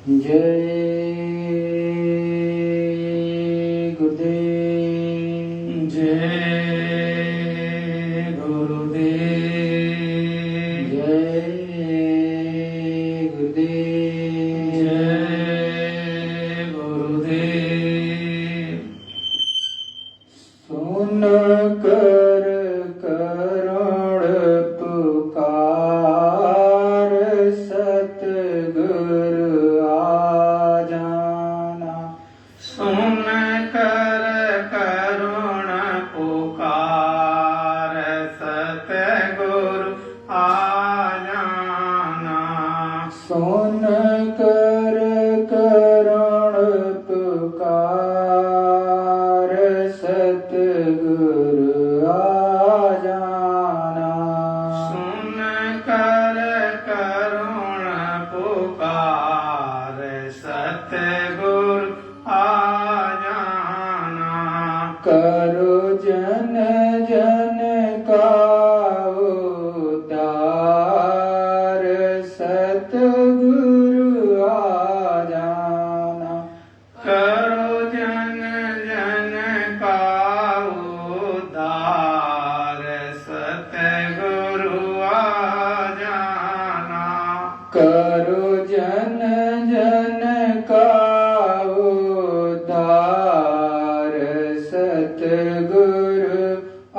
जय गुरुदेव। जय गुरुदेव। जय गुरुदेव। जय गुरुदेव। सुन कर करुण पुकार सतगुरु आ जाना। सुन कर करुण पुकार सतगुरु आ जाना। सुन कर करुण पुकार सतगुरु आ जाना। सुन कर करुण पुकार सतगुरु आ जाना। करो जन जन का उद्धार सतगुरु आ जाना। करो जन जन का उद्धार सतगुरु आ जाना। करो जन जन का उद्धार सतगुरु आ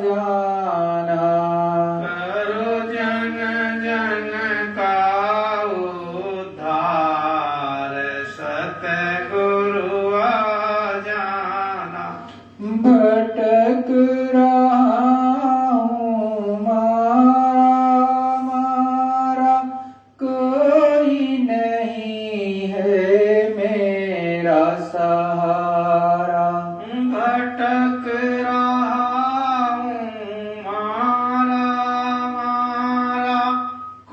जाना। करो जन जन का उद्धार सतगुरु आ जाना। भटक रहा हूँ मारा कोई नहीं है मेरा सहारा। भटक रहा हूँ मारा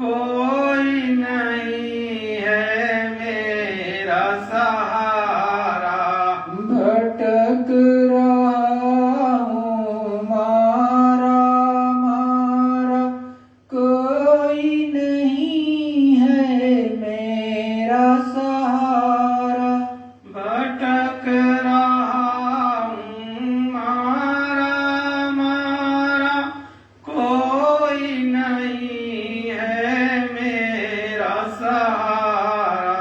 कोई नहीं है मेरा सहारा। भटक रहा हूँ मारा कोई नहीं है मेरा सहारा। भटक रहा हूँ मारा कोई नहीं है मेरा सहारा।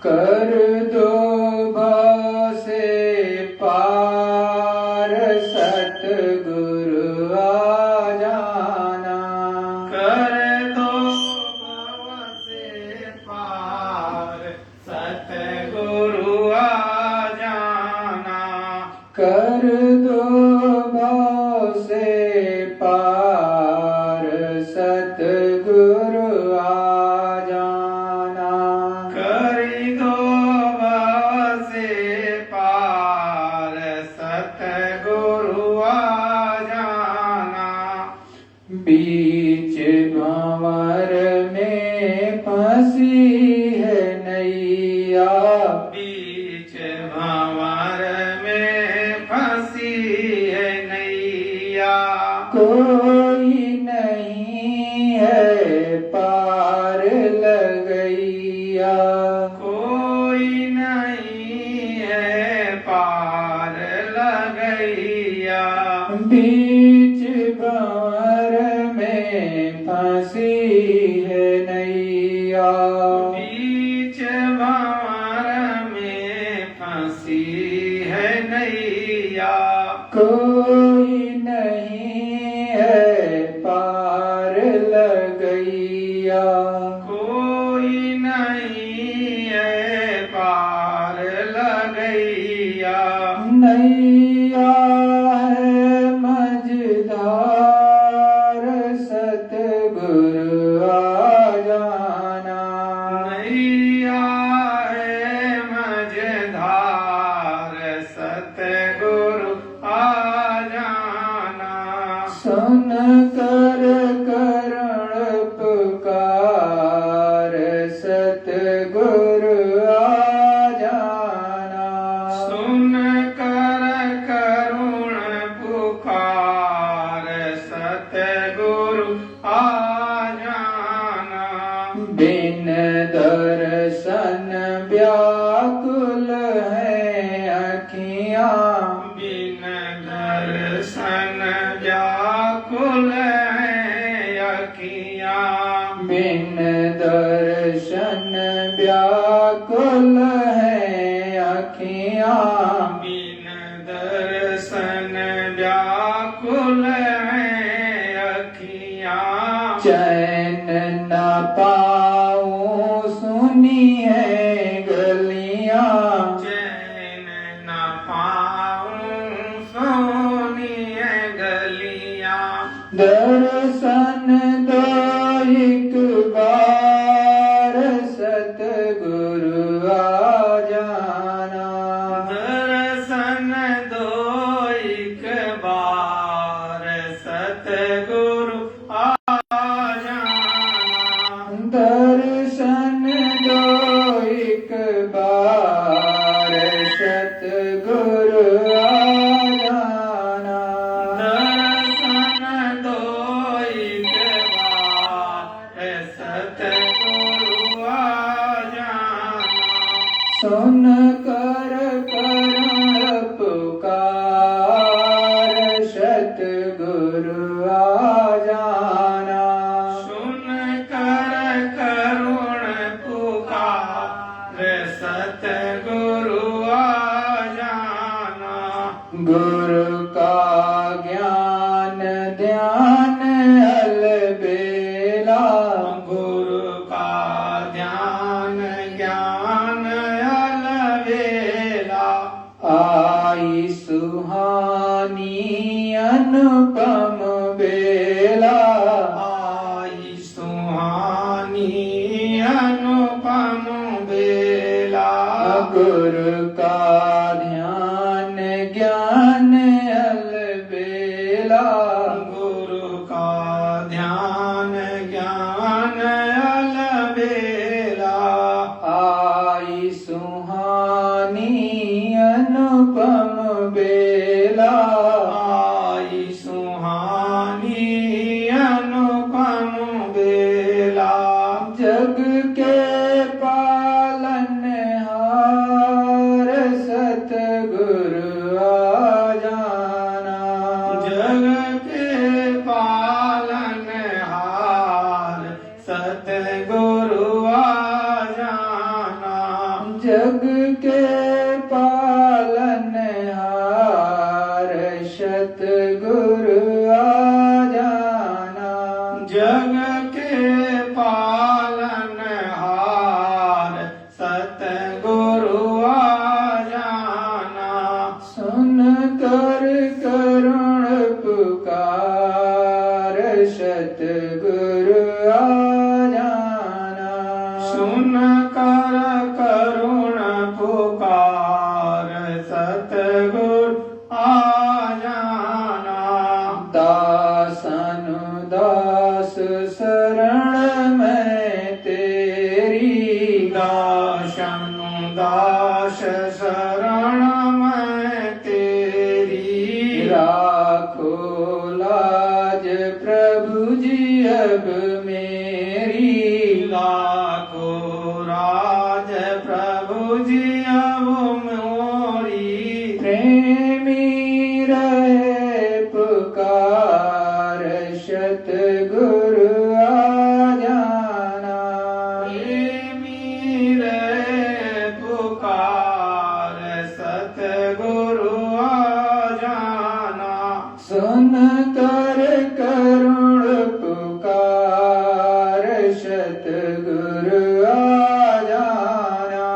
कर दो भव से पार सतगुरु आ जाना। कर दो भव से पार सतगुरु आ जाना। कर दो भव से पार सतगुरु आ जाना। कर दो भव से पार सतगुरु आ जाना। बीच भंवर में फंसी है नैया। बीच भंवर में फंसी है नैया। कोई नहीं है पार लगैया। कोई नहीं है पार लगैया। बीच भंवर में फंसी है नैया। बीच भंवर में फंसी है नैया। कोई नहीं है पार लगैया। कोई नहीं है पार लगैया। नैया है मझधार सतगुरु आ जाना। नैया है मझधार सतगुरु आ जाना। व्याकुल है अखियाँ, बिन दर्शन व्याकुल है अखियाँ। बिन दर्शन व्याकुल है अखियाँ, बिन दर्शन व्याकुल है अखियाँ। चैन न पाऊं सुनी है गलियाँ, चैन न पाऊं सोनी है गलियाँ। दर्शन दो एक बार सतगुरु आ जाना, दर्शन दो एक बार सतगुरु आ जाना। दर्शन दो एक बार सतगुरु आ जाना, दर्शन दो एक बार सतगुरु आ जाना। सुन कर करुण पुकार सतगुरु आ जाना, सुन कर करुण पुकार सतगुरु आ जाना। गुरु का ज्ञान ध्यान अलबेला, गुरु का ध्यान ज्ञान अलबेला। आई सुहानी अनुपम बेला, आई सुहानी अनुपम बेला। गुरु का ध्यान ज्ञान अलबेला, गुरु का ध्यान ज्ञान अलबेला। आई सुहानी अनुपम बेला, आई सुहानी अनुपम बेला। जग के पालनहार सतगुरु आ जाना, जग के पालनहार सतगुरु आ जाना। जग के पालनहार सतगुरु आ जाना, जग के पालनहार सतगुरु आ जाना। सुन कर करुण पुकार सतगुरु आ जाना, सुन कर करुण पुकार सतगुरु आ जाना। दासन दास शरण में तेरी, दासन दास शरण में तेरी। राखो लाज प्रभु जी अब मेरी, लाखो राज प्रभु जी अब मोरी। प्रेमी रहे पुकार सतगुरु आ जाना, प्रेमी रे पुकार सतगुरु आ जाना। सुन कर करुण पुकार सतगुरु आ जाना,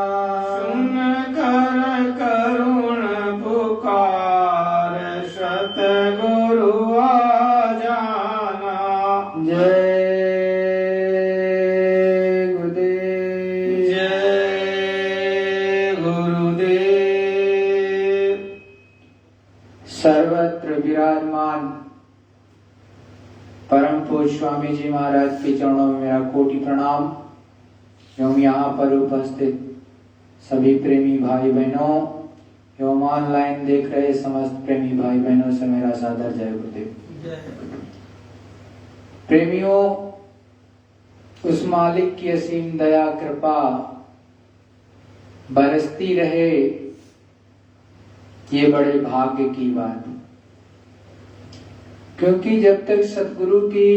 सुन कर करुण पुकार सतगुरु आ जाना। जय गुरुदेव। जय गुरुदेव। सर्वत्र विराजमान परम पूज्य स्वामी जी महाराज के चरणों में मेरा कोटि प्रणाम एवं यहाँ पर उपस्थित सभी प्रेमी भाई बहनों एवं ऑनलाइन देख रहे समस्त प्रेमी भाई बहनों से मेरा सादर जय गुरुदेव। प्रेमियों, उस मालिक की असीम दया कृपा बरसती रहे, ये बड़े भाग्य की बात है। क्योंकि जब तक सतगुरु की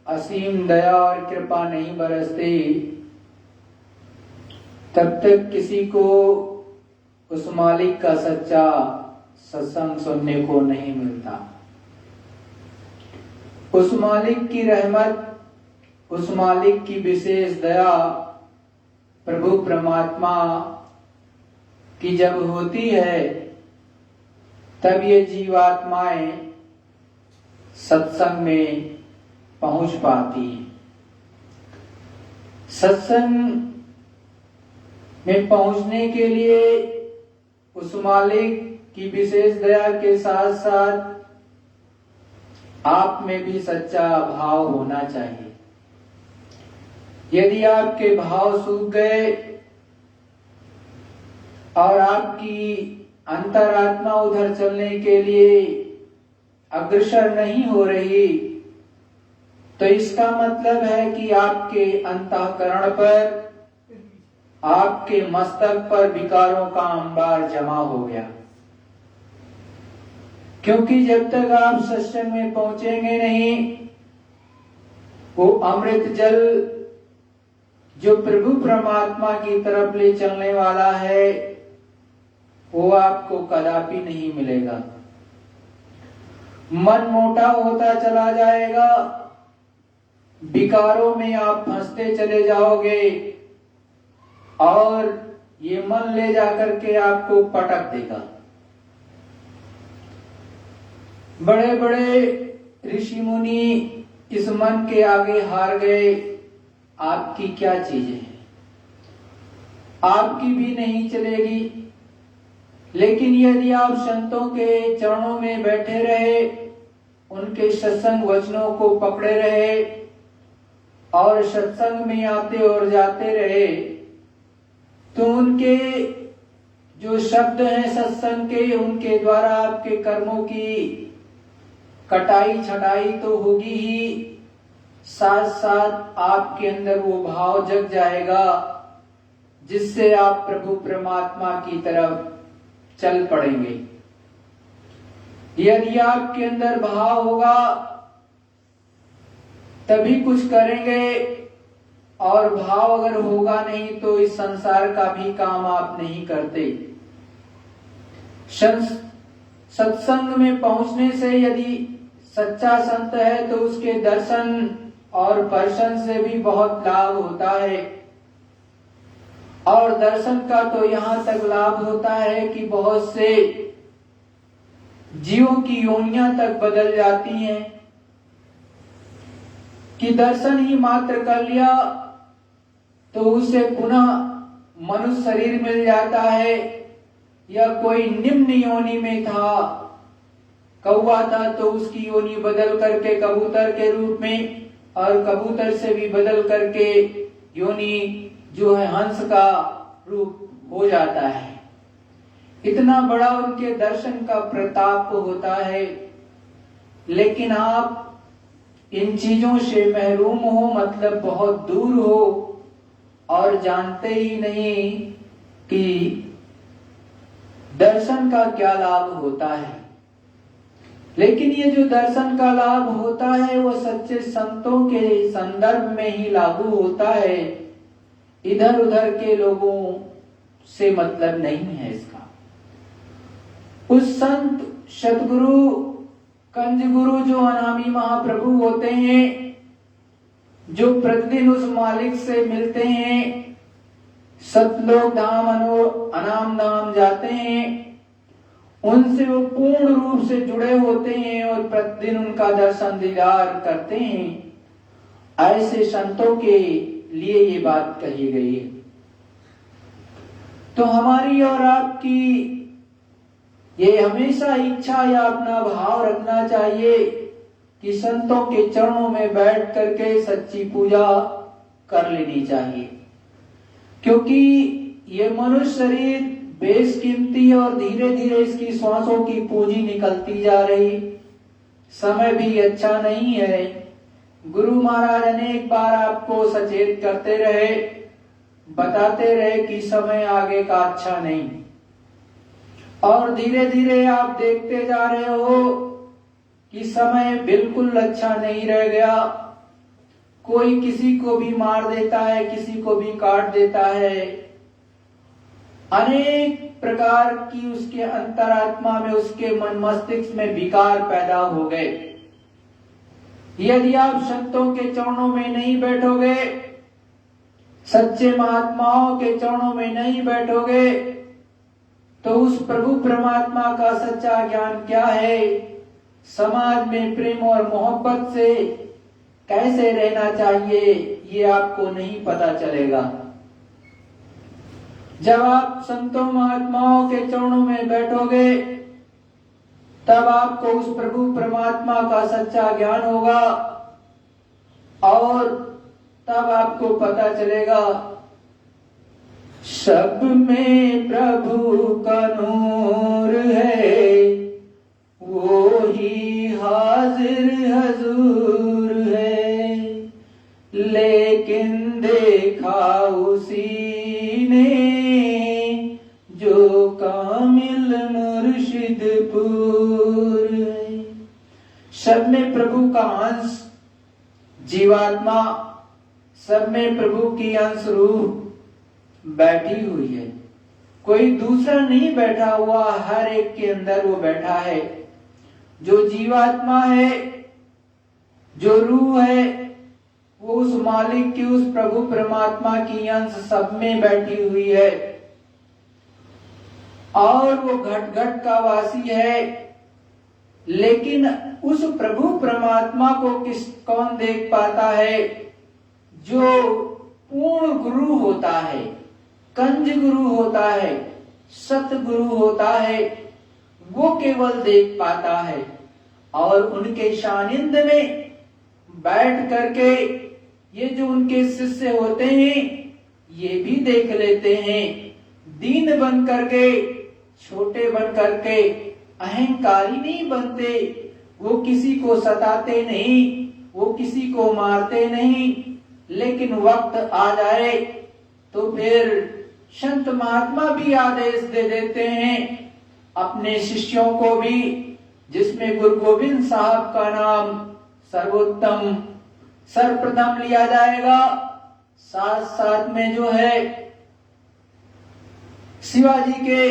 असीम दया और कृपा नहीं बरसती, तब तक किसी को उस मालिक का सच्चा सत्संग सुनने को नहीं मिलता। उस मालिक की रहमत, उस मालिक की विशेष दया प्रभु परमात्मा की जब होती है, तब ये जीवात्माएं सत्संग में पहुंच पाती हैं। सत्संग में पहुंचने के लिए उस मालिक की विशेष दया के साथ साथ आप में भी सच्चा भाव होना चाहिए। यदि आपके भाव सूख गए और आपकी अंतरात्मा उधर चलने के लिए अग्रसर नहीं हो रही, तो इसका मतलब है कि आपके अंतःकरण पर, आपके मस्तक पर विकारों का अंबार जमा हो गया। क्योंकि जब तक आप सत्संग में पहुंचेंगे नहीं, वो अमृत जल जो प्रभु परमात्मा की तरफ ले चलने वाला है, वो आपको कदापि नहीं मिलेगा। मन मोटा होता चला जाएगा, विकारों में आप फंसते चले जाओगे और ये मन ले जाकर के आपको पटक देगा। बड़े बड़े ऋषि मुनि इस मन के आगे हार गए। आपकी क्या चीजें हैं, आपकी भी नहीं चलेगी। लेकिन यदि आप संतों के चरणों में बैठे रहे, उनके सत्संग वचनों को पकड़े रहे और सत्संग में आते और जाते रहे, तो उनके जो शब्द हैं सत्संग के, उनके द्वारा आपके कर्मों की कटाई छटाई तो होगी ही, साथ साथ आपके अंदर वो भाव जग जाएगा जिससे आप प्रभु परमात्मा की तरफ चल पड़ेंगे। यदि आपके अंदर भाव होगा तभी कुछ करेंगे, और भाव अगर होगा नहीं तो इस संसार का भी काम आप नहीं करते। सत्संग में पहुंचने से यदि सच्चा संत है तो उसके दर्शन और स्पर्शन से भी बहुत लाभ होता है। और दर्शन का तो यहां तक लाभ होता है कि बहुत से जीवों की योनियां तक बदल जाती हैं, कि दर्शन ही मात्र कर लिया तो उसे पुनः मनुष्य शरीर मिल जाता है, या कोई निम्न योनि में था, कौवा था तो उसकी योनि बदल करके कबूतर के रूप में, और कबूतर से भी बदल करके योनि जो है हंस का रूप हो जाता है। इतना बड़ा उनके दर्शन का प्रताप होता है। लेकिन आप इन चीजों से महरूम हो, मतलब बहुत दूर हो, और जानते ही नहीं कि दर्शन का क्या लाभ होता है। लेकिन ये जो दर्शन का लाभ होता है वो सच्चे संतों के संदर्भ में ही लागू होता है, इधर उधर के लोगों से मतलब नहीं है इसका। उस संत सतगुरु कंज गुरु जो अनामी महाप्रभु होते हैं, जो प्रतिदिन उस मालिक से मिलते हैं, सतलोक धाम अनाम धाम जाते हैं, उनसे वो पूर्ण रूप से जुड़े होते हैं और प्रतिदिन उनका दर्शन दीदार करते हैं। ऐसे संतों के लिए ये बात कही गई है। तो हमारी और आपकी ये हमेशा इच्छा या अपना भाव रखना चाहिए कि संतों के चरणों में बैठ करके सच्ची पूजा कर लेनी चाहिए। क्योंकि ये मनुष्य शरीर बेशकीमती और धीरे धीरे इसकी श्वासों की पूंजी निकलती जा रही, समय भी अच्छा नहीं है। गुरु महाराज अनेक बार आपको सचेत करते रहे बताते रहे कि समय आगे का अच्छा नहीं, और धीरे धीरे आप देखते जा रहे हो कि समय बिल्कुल अच्छा नहीं रह गया। कोई किसी को भी मार देता है, किसी को भी काट देता है। अनेक प्रकार की उसके अंतरात्मा में, उसके मन मस्तिष्क में विकार पैदा हो गए। यदि आप संतों के चरणों में नहीं बैठोगे, सच्चे महात्माओं के चरणों में नहीं बैठोगे, तो उस प्रभु परमात्मा का सच्चा ज्ञान क्या है, समाज में प्रेम और मोहब्बत से कैसे रहना चाहिए, ये आपको नहीं पता चलेगा। जब आप संतों महात्माओं के चरणों में बैठोगे, तब आपको उस प्रभु परमात्मा का सच्चा ज्ञान होगा, और तब आपको पता चलेगा सब में प्रभु का नूर है, वो ही हाजिर हजूर है, लेकिन देखा उसी ने जो कामिल मुर्शिद पूर है। सब में प्रभु का अंश जीवात्मा, सब में प्रभु की अंश रूह बैठी हुई है। कोई दूसरा नहीं बैठा हुआ, हर एक के अंदर वो बैठा है। जो जीवात्मा है, जो रूह है, वो उस मालिक की, उस प्रभु परमात्मा की अंश सब में बैठी हुई है, और वो घट घट का वासी है। लेकिन उस प्रभु परमात्मा को कौन देख पाता है? जो पूर्ण गुरु होता है, कंज गुरु होता है, सतगुरु होता है, वो केवल देख पाता है। और उनके सानिध्य में बैठ करके ये जो उनके शिष्य होते हैं, ये भी देख लेते हैं। दीन बन करके, छोटे बन करके, अहंकारी नहीं बनते। वो किसी को सताते नहीं, वो किसी को मारते नहीं। लेकिन वक्त आ जाए तो फिर संत महात्मा भी आदेश दे देते हैं अपने शिष्यों को भी, जिसमें गुरु गोविंद साहब का नाम सर्वोत्तम सर्वप्रथम लिया जाएगा। साथ साथ में जो है शिवाजी के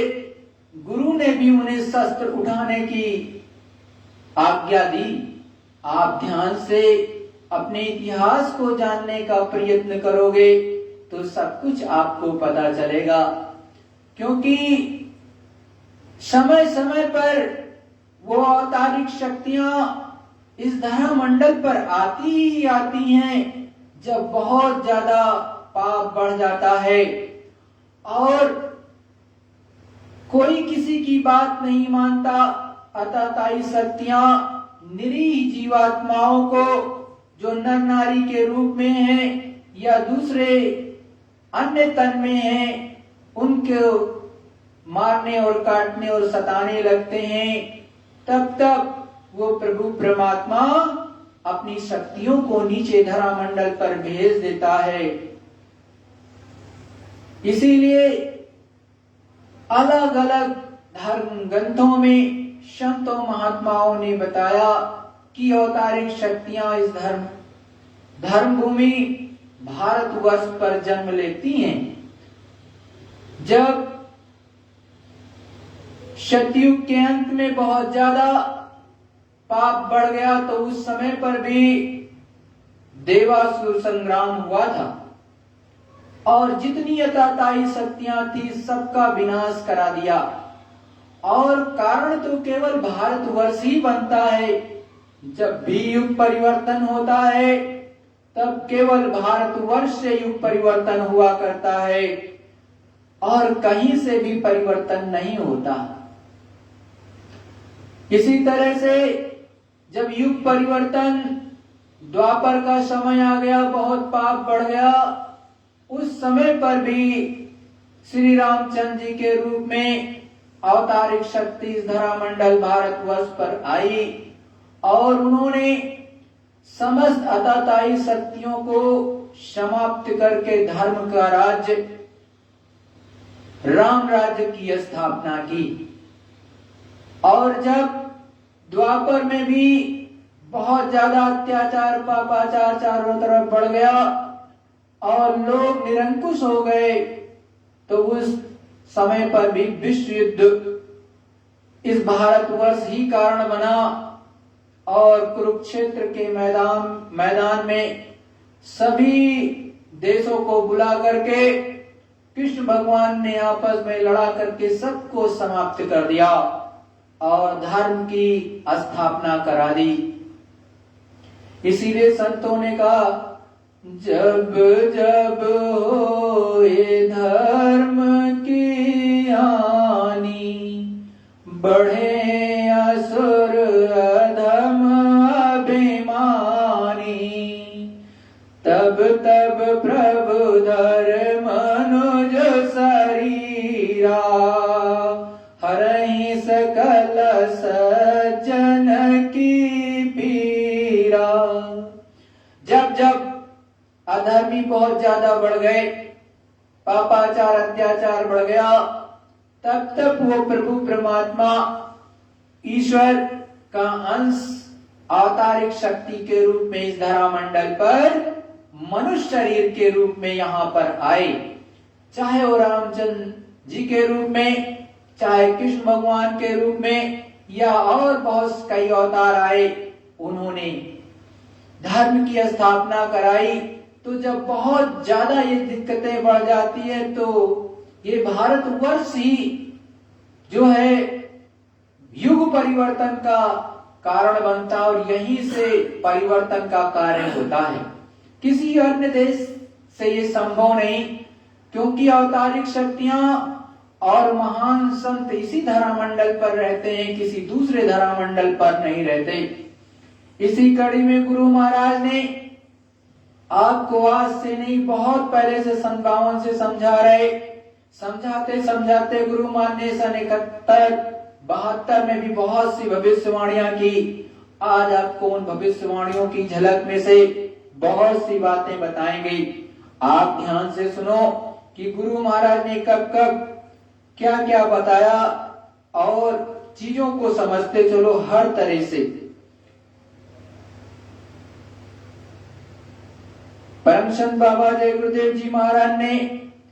गुरु ने भी उन्हें शस्त्र उठाने की आज्ञा दी। आप ध्यान से अपने इतिहास को जानने का प्रयत्न करोगे तो सब कुछ आपको पता चलेगा, क्योंकि समय समय पर वो अवतारिक शक्तियां इस धरा मंडल पर आती ही आती हैं जब बहुत ज्यादा पाप बढ़ जाता है और कोई किसी की बात नहीं मानता। अतताई शक्तियां निरीह जीवात्माओं को, जो नर नारी के रूप में हैं या दूसरे अन्य तन में हैं, उनको मारने और काटने और सताने लगते हैं। तब तक वो प्रभु परमात्मा अपनी शक्तियों को नीचे धरा मंडल पर भेज देता है। इसीलिए अलग अलग धर्म ग्रंथों में संतों महात्माओं ने बताया कि अवतारिक शक्तियां इस धर्म भूमि भारतवर्ष पर जन्म लेती हैं। जब सतयुग के अंत में बहुत ज्यादा पाप बढ़ गया तो उस समय पर भी देवासुर संग्राम हुआ था और जितनी अताताई शक्तियां थी सबका विनाश करा दिया। और कारण तो केवल भारतवर्ष ही बनता है। जब भी युग परिवर्तन होता है तब केवल भारतवर्ष से युग परिवर्तन हुआ करता है और कहीं से भी परिवर्तन नहीं होता। इसी तरह से जब युग परिवर्तन द्वापर का समय आ गया, बहुत पाप बढ़ गया, उस समय पर भी श्री रामचंद्र जी के रूप में अवतारिक शक्ति इस धरामंडल भारतवर्ष पर आई और उन्होंने समस्त अताताई शक्तियों को समाप्त करके धर्म का राज्य, राम राज्य की स्थापना की। और जब द्वापर में भी बहुत ज्यादा अत्याचार पापाचार चारों तरफ बढ़ गया और लोग निरंकुश हो गए, तो उस समय पर भी विश्व युद्ध इस भारतवर्ष ही कारण बना और कुरुक्षेत्र के मैदान में सभी देशों को बुला करके कृष्ण भगवान ने आपस में लड़ा करके सबको समाप्त कर दिया और धर्म की स्थापना करा दी। इसीलिए संतों ने कहा, जब जब होए धर्म की हानि, बढ़े असुर अधम अभिमानी, तब तब प्रभु धर्म मनुज शरीरा, हरहि सकल सज्जन की पीरा। जब जब अधर्मी बहुत ज्यादा बढ़ गए, पापाचार अत्याचार बढ़ गया, तब तक वो प्रभु परमात्मा ईश्वर का अंश अवतारिक शक्ति के रूप में इस धरा मंडल पर मनुष्य शरीर के रूप में यहाँ पर आए। चाहे वो रामचंद्र जी के रूप में, चाहे कृष्ण भगवान के रूप में, या और बहुत कई अवतार आए, उन्होंने धर्म की स्थापना कराई। तो जब बहुत ज्यादा ये दिक्कतें बढ़ जाती है तो ये भारतवर्ष ही जो है युग परिवर्तन का कारण बनता है और यहीं से परिवर्तन का कार्य होता है। किसी अन्य देश से ये संभव नहीं, क्योंकि अवतारिक शक्तियां और महान संत इसी धरामंडल पर रहते हैं, किसी दूसरे धरामंडल पर नहीं रहते। इसी कड़ी में गुरु महाराज ने आपको आज से नहीं, बहुत पहले से 52 से समझा रहे। समझाते समझाते गुरु महाराज ने सन 71-72 में भी बहुत सी भविष्यवाणियां की। आज आपको उन भविष्यवाणियों की झलक में से बहुत सी बातें बताएंगे। आप ध्यान से सुनो कि गुरु महाराज ने कब कब क्या क्या बताया और चीजों को समझते चलो हर तरह से। परमचंद बाबा जय गुरुदेव जी महाराज ने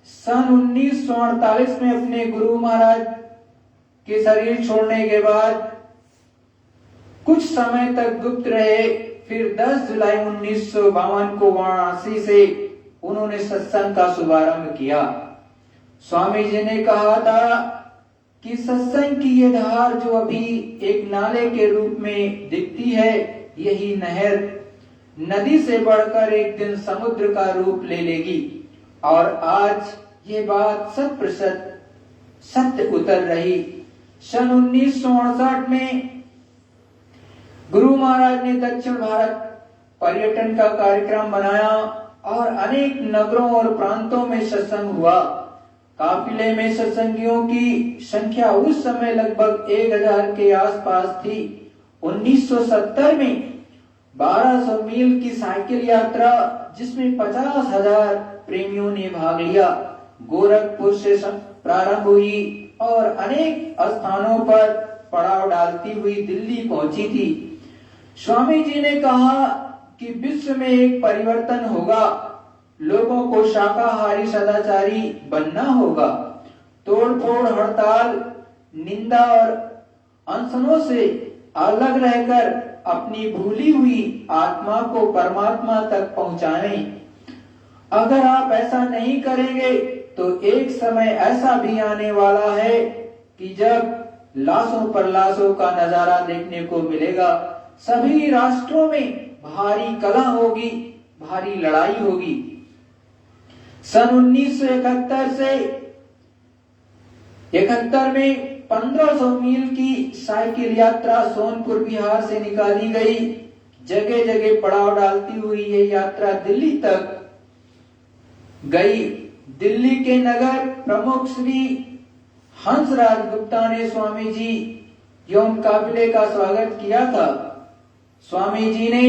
सन 1948 में अपने गुरु महाराज के शरीर छोड़ने के बाद कुछ समय तक गुप्त रहे। फिर 10 जुलाई 1952 को वाराणसी से उन्होंने सत्संग का शुभारंभ किया। स्वामी जी ने कहा था कि सत्संग की ये धार जो अभी एक नाले के रूप में दिखती है, यही नहर नदी से बढ़कर एक दिन समुद्र का रूप ले लेगी। और आज ये बात 100% सत्य उतर रही। सन 1968 में गुरु महाराज ने दक्षिण भारत पर्यटन का कार्यक्रम बनाया और अनेक नगरों और प्रांतों में सत्संग हुआ। काफिले में सत्संगियों की संख्या उस समय लगभग 1000 के आसपास थी। 1970 में 1200 मील की साइकिल यात्रा, जिसमें 50,000 प्रेमियों ने भाग लिया, गोरखपुर से प्रारंभ हुई और अनेक स्थानों पर पड़ाव डालती हुई दिल्ली पहुंची थी। स्वामी जी ने कहा कि विश्व में एक परिवर्तन होगा, लोगों को शाकाहारी सदाचारी बनना होगा। तोड़फोड़, हड़ताल, निंदा और अनशनों से अलग रहकर अपनी भूली हुई आत्मा को परमात्मा तक पहुंचाएं। अगर आप ऐसा नहीं करेंगे तो एक समय ऐसा भी आने वाला है कि जब लाशों पर लाशों का नजारा देखने को मिलेगा। सभी राष्ट्रों में भारी कलह होगी, भारी लड़ाई होगी। सन 1971 से 71 में 1500 मील की साइकिल यात्रा सोनपुर बिहार से निकाली गई। जगह जगह पड़ाव डालती हुई ये यात्रा दिल्ली तक गई। दिल्ली के नगर प्रमुख श्री हंसराज गुप्ता ने स्वामी जी एवं काफिले का स्वागत किया था। स्वामी जी ने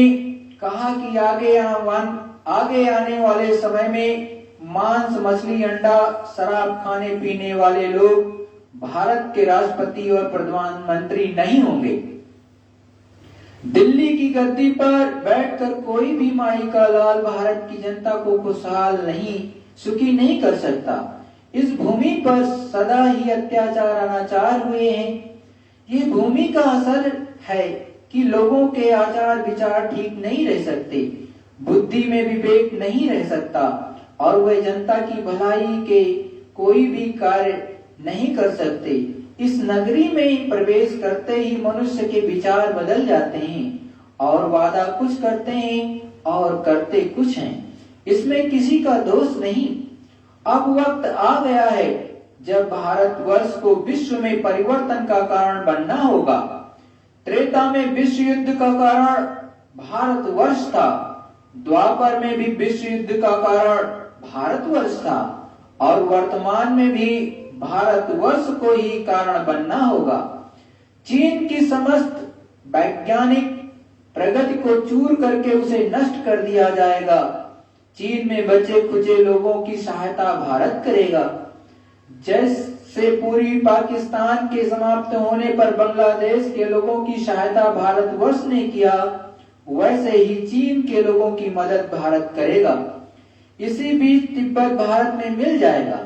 कहा कि आगे यहाँ आगे आने वाले समय में मांस, मछली, अंडा, शराब खाने पीने वाले लोग भारत के राष्ट्रपति और प्रधानमंत्री नहीं होंगे। दिल्ली की गद्दी पर बैठकर कोई भी माई का लाल भारत की जनता को खुशहाल नहीं, सुखी नहीं कर सकता। इस भूमि पर सदा ही अत्याचार, अनाचार हुए हैं। ये भूमि का असर है कि लोगों के आचार विचार ठीक नहीं रह सकते, बुद्धि में विवेक नहीं रह सकता और वे जनता की भलाई के कोई भी कार्य नहीं कर सकते। इस नगरी में प्रवेश करते ही मनुष्य के विचार बदल जाते हैं और वादा कुछ करते हैं और करते कुछ हैं। इसमें किसी का दोष नहीं। अब वक्त आ गया है जब भारतवर्ष को विश्व में परिवर्तन का कारण बनना होगा। त्रेता में विश्व युद्ध का कारण भारतवर्ष था, द्वापर में भी विश्व युद्ध का कारण भारतवर्ष था और वर्तमान में भी भारतवर्ष को ही कारण बनना होगा। चीन की समस्त वैज्ञानिक प्रगति को चूर करके उसे नष्ट कर दिया जाएगा। चीन में बचे खुचे लोगों की सहायता भारत करेगा। जैसे पूर्वी पाकिस्तान के समाप्त होने पर बांग्लादेश के लोगों की सहायता भारतवर्ष ने किया, वैसे ही चीन के लोगों की मदद भारत करेगा। इसी बीच तिब्बत भारत में मिल जाएगा।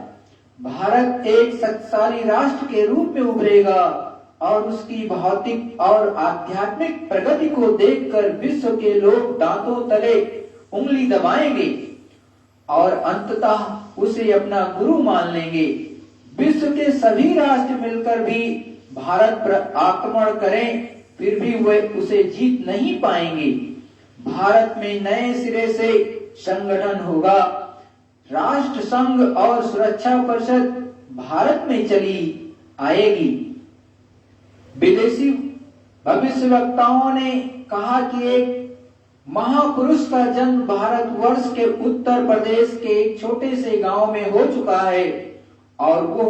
भारत एक शक्तिशाली राष्ट्र के रूप में उभरेगा और उसकी भौतिक और आध्यात्मिक प्रगति को देखकर विश्व के लोग दांतों तले उंगली दबाएंगे और अंततः उसे अपना गुरु मान लेंगे। विश्व के सभी राष्ट्र मिलकर भी भारत पर आक्रमण करें, फिर भी वे उसे जीत नहीं पाएंगे। भारत में नए सिरे से संगठन होगा। राष्ट्र संघ और सुरक्षा परिषद भारत में चली आएगी। विदेशी भविष्यवक्ताओं ने कहा कि एक महापुरुष का जन्म भारतवर्ष के उत्तर प्रदेश के एक छोटे से गांव में हो चुका है और वो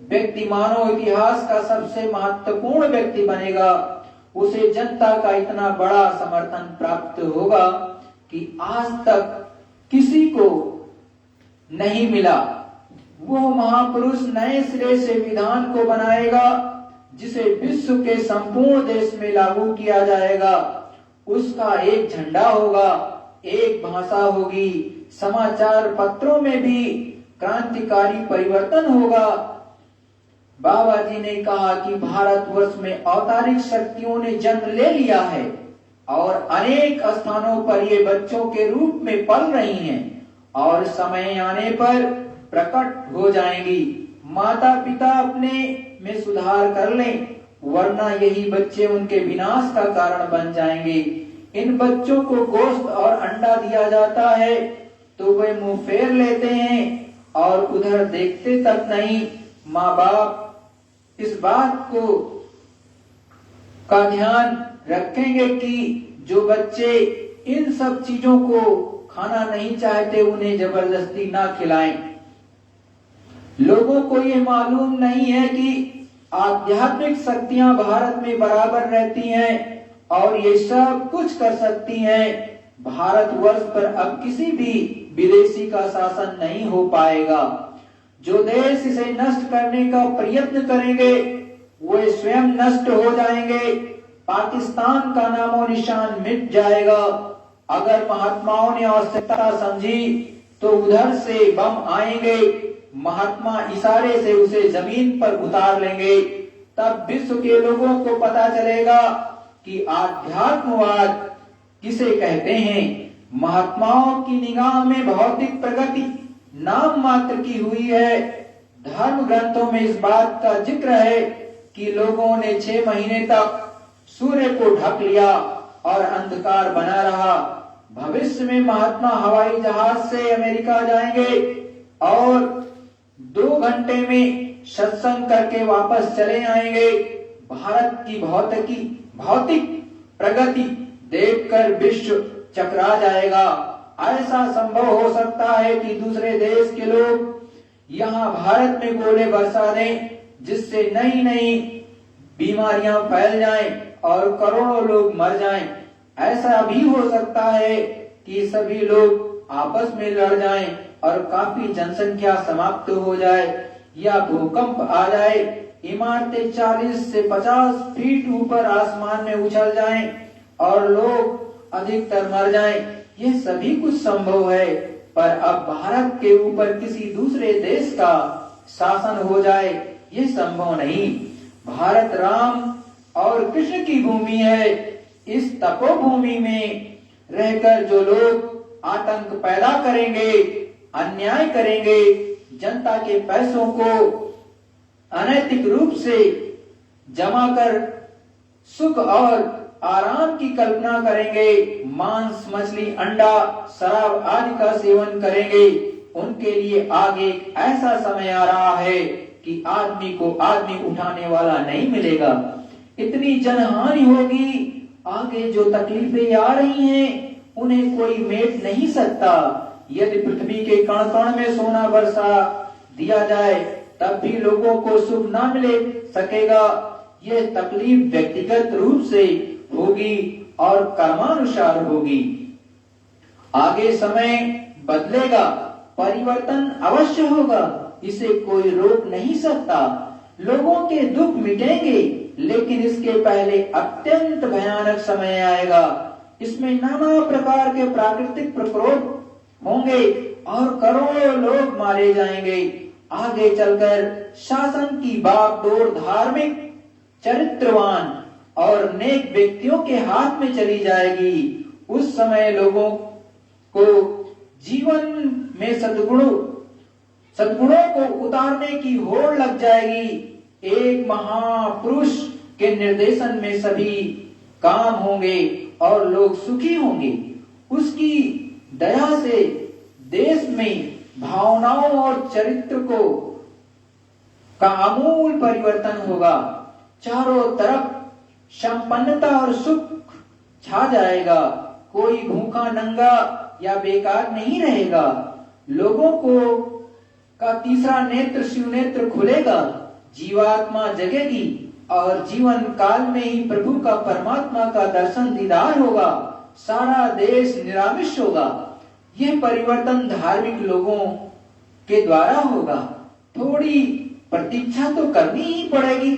व्यक्ति मानव इतिहास का सबसे महत्वपूर्ण व्यक्ति बनेगा। उसे जनता का इतना बड़ा समर्थन प्राप्त होगा कि आज तक किसी को नहीं मिला। वो महापुरुष नए सिरे से विधान को बनाएगा जिसे विश्व के संपूर्ण देश में लागू किया जाएगा। उसका एक झंडा होगा, एक भाषा होगी, समाचार पत्रों में भी क्रांतिकारी परिवर्तन होगा। बाबा जी ने कहा कि भारतवर्ष में औतारिक शक्तियों ने जन्म ले लिया है और अनेक स्थानों पर ये बच्चों के रूप में पल रही हैं और समय आने पर प्रकट हो जाएंगी। माता पिता अपने में सुधार कर लें, वरना यही बच्चे उनके विनाश का कारण बन जाएंगे। इन बच्चों को गोश्त और अंडा दिया जाता है तो वे मुंह फेर लेते हैं और उधर देखते तक नहीं। माँ बाप इस बात को का ध्यान रखेंगे कि जो बच्चे इन सब चीजों को खाना नहीं चाहते उन्हें जबरदस्ती ना खिलाएं। लोगों को ये मालूम नहीं है कि आध्यात्मिक शक्तियां भारत में बराबर रहती हैं और ये सब कुछ कर सकती हैं। भारतवर्ष पर अब किसी भी विदेशी का शासन नहीं हो पाएगा। जो देश इसे नष्ट करने का प्रयत्न करेंगे वे स्वयं नष्ट हो जाएंगे। पाकिस्तान का नामो निशान मिट जाएगा। अगर महात्माओं ने आवश्यकता समझी तो उधर से बम आएंगे, महात्मा इशारे से उसे जमीन पर उतार लेंगे। तब विश्व के लोगों को पता चलेगा कि आध्यात्मवाद किसे कहते हैं। महात्माओं की निगाह में भौतिक प्रगति नाम मात्र की हुई है। धर्म ग्रंथों में इस बात का जिक्र है कि लोगों ने 6 महीने तक सूर्य को ढक लिया और अंधकार बना रहा। भविष्य में महात्मा हवाई जहाज से अमेरिका जाएंगे और 2 घंटे में सत्संग करके वापस चले आएंगे। भारत की भौतिक प्रगति देखकर विश्व चकरा जाएगा। ऐसा संभव हो सकता है कि दूसरे देश के लोग यहाँ भारत में गोले बरसा दें जिससे नई नई बीमारियां फैल जाएं और करोड़ों लोग मर जाएं। ऐसा भी हो सकता है कि सभी लोग आपस में लड़ जाएं और काफी जनसंख्या समाप्त हो जाए या भूकंप आ जाए, इमारतें 40 से 50 फीट ऊपर आसमान में उछल जाएं और लोग अधिकतर मर जाएं, यह सभी कुछ संभव है। पर अब भारत के ऊपर किसी दूसरे देश का शासन हो जाए, यह संभव नहीं। भारत राम और कृष्ण की भूमि है। इस तपोभूमि में रहकर जो लोग आतंक पैदा करेंगे, अन्याय करेंगे, जनता के पैसों को अनैतिक रूप से जमा कर सुख और आराम की कल्पना करेंगे, मांस, मछली, अंडा, शराब आदि का सेवन करेंगे, उनके लिए आगे एक ऐसा समय आ रहा है कि आदमी को आदमी उठाने वाला नहीं मिलेगा। इतनी जनहानि होगी, आगे जो तकलीफें आ रही हैं उन्हें कोई मेट नहीं सकता। यदि पृथ्वी के कण कण में सोना बरसा दिया जाए तब भी लोगों को सुख ना मिले सकेगा। यह तकलीफ व्यक्तिगत रूप से होगी और कर्मानुसार होगी। आगे समय बदलेगा, परिवर्तन अवश्य होगा, इसे कोई रोक नहीं सकता। लोगों के दुख मिटेंगे, लेकिन इसके पहले अत्यंत भयानक समय आएगा। इसमें नाना प्रकार के प्राकृतिक प्रकोप होंगे और करोड़ों लोग मारे जाएंगे। आगे चलकर शासन की बागडोर धार्मिक, चरित्रवान और नेक व्यक्तियों के हाथ में चली जाएगी। उस समय लोगों को जीवन में सद्गुणों को उतारने की होड़ लग जाएगी। एक महापुरुष के निर्देशन में सभी काम होंगे और लोग सुखी होंगे। उसकी दया से देश में भावनाओं और चरित्र का आमूल परिवर्तन होगा। चारों तरफ संपन्नता और सुख छा जाएगा। कोई भूखा, नंगा या बेकार नहीं रहेगा। लोगों का तीसरा नेत्र, शिव नेत्र खुलेगा। जीवात्मा जगेगी और जीवन काल में ही प्रभु का, परमात्मा का दर्शन दीदार होगा। सारा देश निरामिष होगा। यह परिवर्तन धार्मिक लोगों के द्वारा होगा। थोड़ी प्रतीक्षा तो करनी ही पड़ेगी।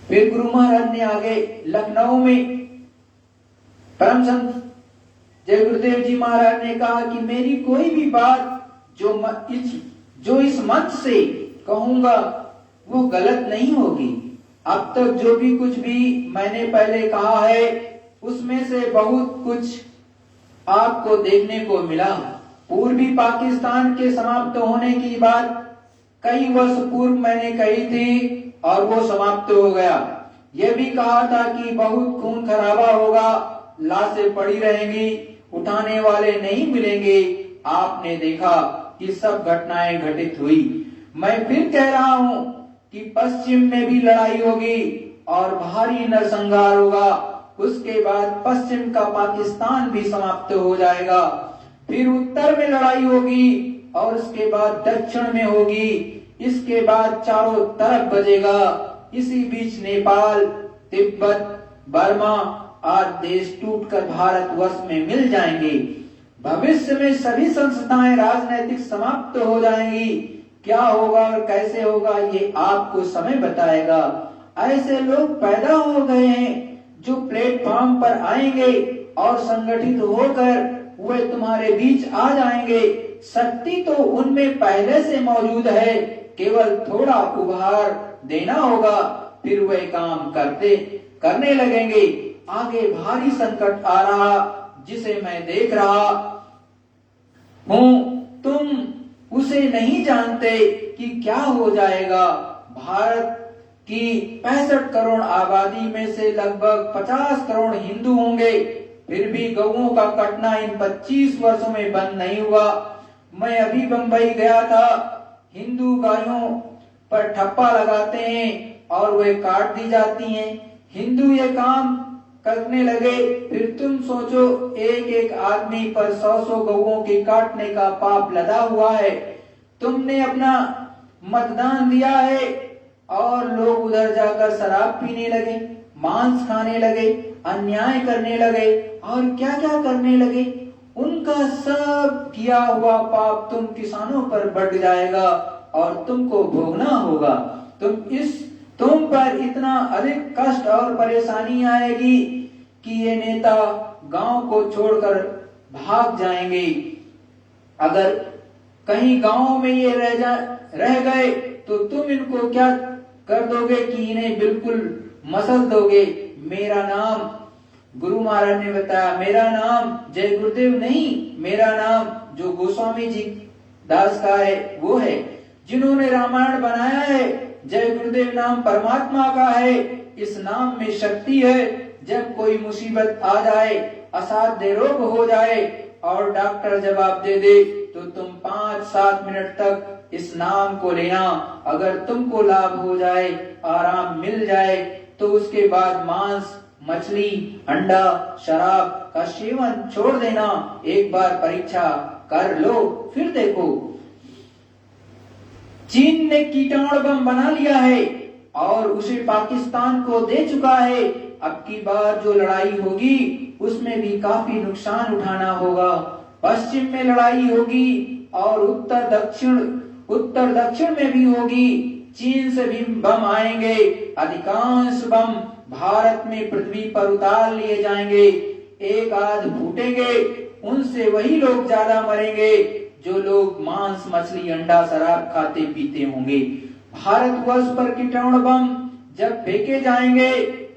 फिर गुरु महाराज ने आगे लखनऊ में परम संत जय गुरुदेव जी महाराज ने कहा कि मेरी कोई भी बात जो इस मंच से कहूंगा वो गलत नहीं होगी। अब तक जो भी कुछ भी मैंने पहले कहा है उसमें से बहुत कुछ आपको देखने को मिला। पूर्वी पाकिस्तान के समाप्त होने की बात कई वर्ष पूर्व मैंने कही थी और वो समाप्त हो गया। यह भी कहा था कि बहुत खून खराबा होगा, लाशें पड़ी रहेंगी, उठाने वाले नहीं मिलेंगे। आपने देखा कि सब घटनाएं घटित हुई। मैं फिर कह रहा हूं कि पश्चिम में भी लड़ाई होगी और भारी नरसंहार होगा। उसके बाद पश्चिम का पाकिस्तान भी समाप्त हो जाएगा। फिर उत्तर में लड़ाई होगी और उसके बाद दक्षिण में होगी। इसके बाद चारों तरफ बजेगा। इसी बीच नेपाल, तिब्बत, बर्मा आदि देश टूटकर भारतवर्ष में मिल जाएंगे। भविष्य में सभी संस्थाएं राजनीतिक समाप्त हो जाएंगी। क्या होगा और कैसे होगा ये आपको समय बताएगा। ऐसे लोग पैदा हो गए हैं जो प्लेटफॉर्म पर आएंगे और संगठित होकर वे तुम्हारे बीच आ जाएंगे। शक्ति तो उनमें पहले से मौजूद है, केवल थोड़ा उभार देना होगा, फिर वे काम करने लगेंगे। आगे भारी संकट आ रहा जिसे मैं देख रहा हूं, तुम उसे नहीं जानते कि क्या हो जाएगा। भारत की 65 करोड़ आबादी में से लगभग 50 करोड़ हिंदू होंगे। फिर भी गौओं का कटना इन 25 वर्षों में बंद नहीं हुआ। मैं अभी बंबई गया था। हिंदू गायों पर ठप्पा लगाते हैं और वे काट दी जाती हैं। हिंदू ये काम करने लगे। फिर तुम सोचो, एक एक आदमी पर 100 गौओं के काटने का पाप लदा हुआ है। तुमने अपना मतदान दिया है और लोग उधर जाकर शराब पीने लगे, मांस खाने लगे, अन्याय करने लगे। और क्या क्या करने लगे, उनका सब किया हुआ पाप तुम किसानों पर बढ़ जाएगा और तुमको भोगना होगा। तुम पर इतना अधिक कष्ट और परेशानी आएगी कि ये नेता गांव को छोड़कर भाग जाएंगे। अगर कहीं गांव में ये रह गए तो तुम इनको क्या कर दोगे कि इन्हें बिल्कुल मसल दोगे। मेरा नाम, गुरु महाराज ने बताया, मेरा नाम जय गुरुदेव नहीं, मेरा नाम जो गोस्वामी जी दास का है वो है, जिन्होंने रामायण बनाया है। जय गुरुदेव नाम परमात्मा का है, इस नाम में शक्ति है। जब कोई मुसीबत आ जाए, असाध्य रोग हो जाए और डॉक्टर जवाब दे दे तो तुम 5-7 मिनट तक इस नाम को लेना। अगर तुमको लाभ हो जाए, आराम मिल जाए, तो उसके बाद मांस, मछली, अंडा, शराब का सेवन छोड़ देना। एक बार परीक्षा कर लो, फिर देखो। चीन ने कीटाणु बम बना लिया है और उसे पाकिस्तान को दे चुका है। अब की बार जो लड़ाई होगी उसमें भी काफी नुकसान उठाना होगा। पश्चिम में लड़ाई होगी और उत्तर दक्षिण में भी होगी। चीन से भी बम आएंगे, अधिकांश बम भारत में पृथ्वी पर उतार लिए जाएंगे। एक आध फूटेंगे, उनसे वही लोग ज्यादा मरेंगे जो लोग मांस, मछली, अंडा, शराब खाते पीते होंगे। भारतवर्ष पर कीटाणु बम जब फेंके जाएंगे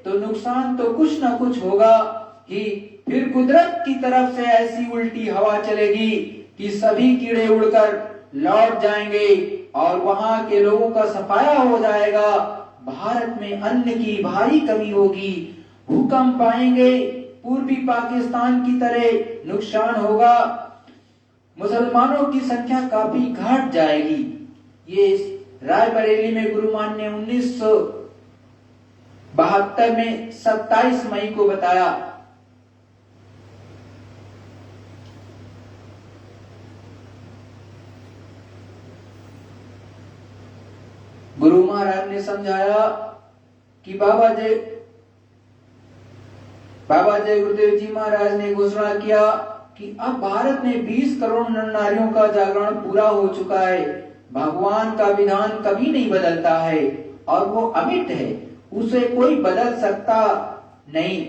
तो नुकसान तो कुछ न कुछ होगा ही। फिर कुदरत की तरफ से ऐसी उल्टी हवा चलेगी कि सभी कीड़े उड़कर लौट जाएंगे और वहां के लोगों का सफाया हो जाएगा। भारत में अन्न की भारी कमी होगी, भूकंप आएंगे, पूर्वी पाकिस्तान की तरह नुकसान होगा, मुसलमानों की संख्या काफी घट जाएगी। ये रायबरेली में गुरुमान ने 1972 में 27 मई को बताया। गुरु महाराज ने समझाया कि बाबा जय गुरुदेव जी महाराज ने घोषणा किया कि अब भारत में 20 करोड़ नर नारियों का जागरण पूरा हो चुका है। भगवान का विधान कभी नहीं बदलता है और वो अमिट है, उसे कोई बदल सकता नहीं।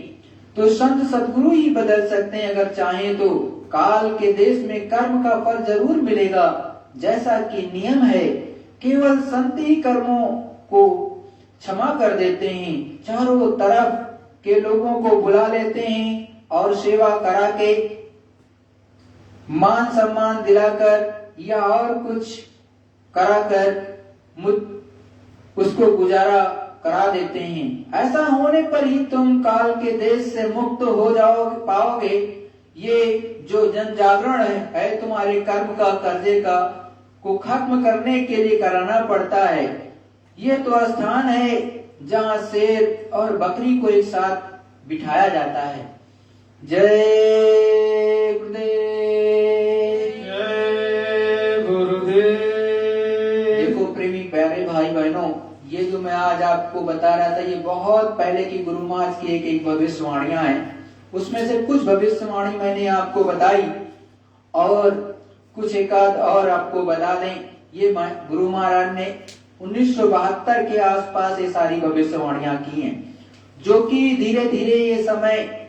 तो संत सद्गुरु ही बदल सकते हैं अगर चाहें तो। काल के देश में कर्म का फल जरूर मिलेगा, जैसा कि नियम है। केवल संत ही कर्मों को क्षमा कर देते हैं, चारों तरफ के लोगों को बुला लेते हैं और सेवा करा के, मान सम्मान दिलाकर या और कुछ कराकर उसको गुजारा करा देते हैं। ऐसा होने पर ही तुम काल के देश से मुक्त हो पाओगे। ये जो जन जागरण है तुम्हारे कर्म का, कर्जे का को खत्म करने के लिए कराना पड़ता है। ये तो स्थान है जहाँ शेर और बकरी को एक साथ बिठाया जाता है। जय गुरुदेव, जय गुरुदेव। देखो प्रेमी प्यारे भाई बहनों, ये जो मैं आज आपको बता रहा था, ये बहुत पहले की गुरु महाराज की एक भविष्यवाणियां हैं। उसमें से कुछ भविष्यवाणी मैंने आपको बताई और कुछ एकाध और आपको बता दें। ये गुरु महाराज ने 1972 के आसपास ये सारी भविष्यवाणियां की हैं, जो कि धीरे धीरे ये समय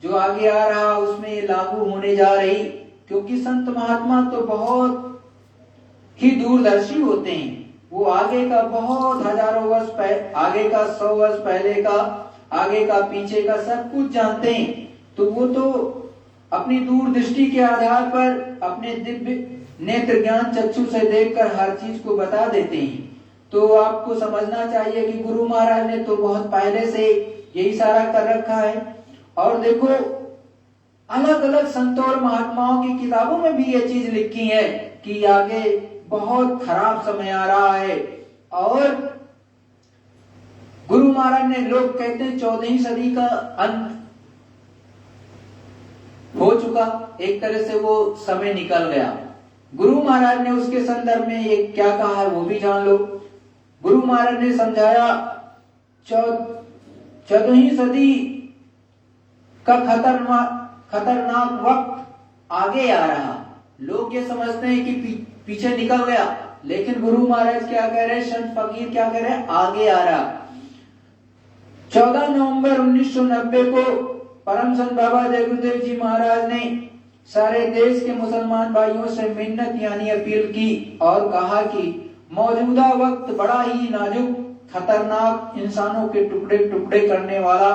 जो आगे आ रहा उसमें लागू होने जा रही। क्योंकि संत महात्मा तो बहुत ही दूरदर्शी होते हैं, वो आगे का बहुत हजारों वर्ष आगे का 100 वर्ष पहले का, आगे का, पीछे का सब कुछ जानते हैं। तो वो तो अपनी दूरदृष्टि के आधार पर अपने दिव्य नेत्र ज्ञान चक्षु से देखकर हर चीज को बता देते हैं। तो आपको समझना चाहिए कि गुरु महाराज ने तो बहुत पहले से यही सारा कर रखा है। और देखो अलग अलग संतों और महात्माओं की किताबों में भी ये चीज लिखी है कि आगे बहुत खराब समय आ रहा है। और गुरु महाराज ने, लोग कहते हैं 14वीं सदी का अंत हो चुका, एक तरह से वो समय निकल गया। गुरु महाराज ने उसके संदर्भ में ये क्या कहा है वो भी जान लो। गुरु महाराज ने समझाया 14वीं सदी का खतरनाक वक्त आगे आ रहा। लोग ये समझते हैं कि पीछे निकल गया, लेकिन गुरु महाराज क्या कह रहे हैं, संत फकीर क्या कह रहे हैं, आगे आ रहा। 14 नवंबर 1990 को परम संत बाबा जय गुरुदेव जी महाराज ने सारे देश के मुसलमान भाइयों से मिन्नत यानी अपील की और कहा कि मौजूदा वक्त बड़ा ही नाजुक, खतरनाक, इंसानों के टुकड़े टुकड़े करने वाला,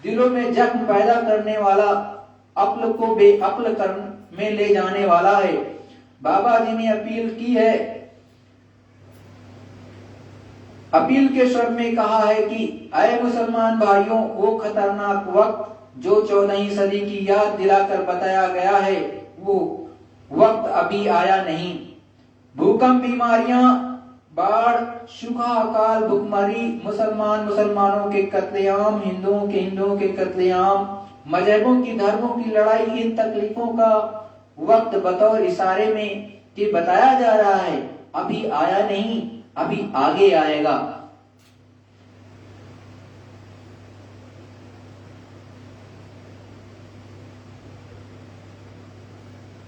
दिलों में जख्म पैदा करने वाला, अक्ल को बेअक्ल में ले जाने वाला है। बाबा जी ने अपील की है, अपील के स्वर में कहा है कि अय मुसलमान भाइयों, वो खतरनाक वक्त जो 14वीं सदी की याद दिलाकर बताया गया है, वो वक्त अभी आया नहीं। भूकंप, बीमारियां, बाढ़, सूखा, अकाल, भुखमरी, मुसलमानों के कत्लेआम, हिंदुओं के कत्लेआम, मजहबों की, धर्मों की लड़ाई, इन तकलीफों का वक्त बतौर इशारे में कि बताया जा रहा है, अभी आया नहीं, अभी आगे आएगा।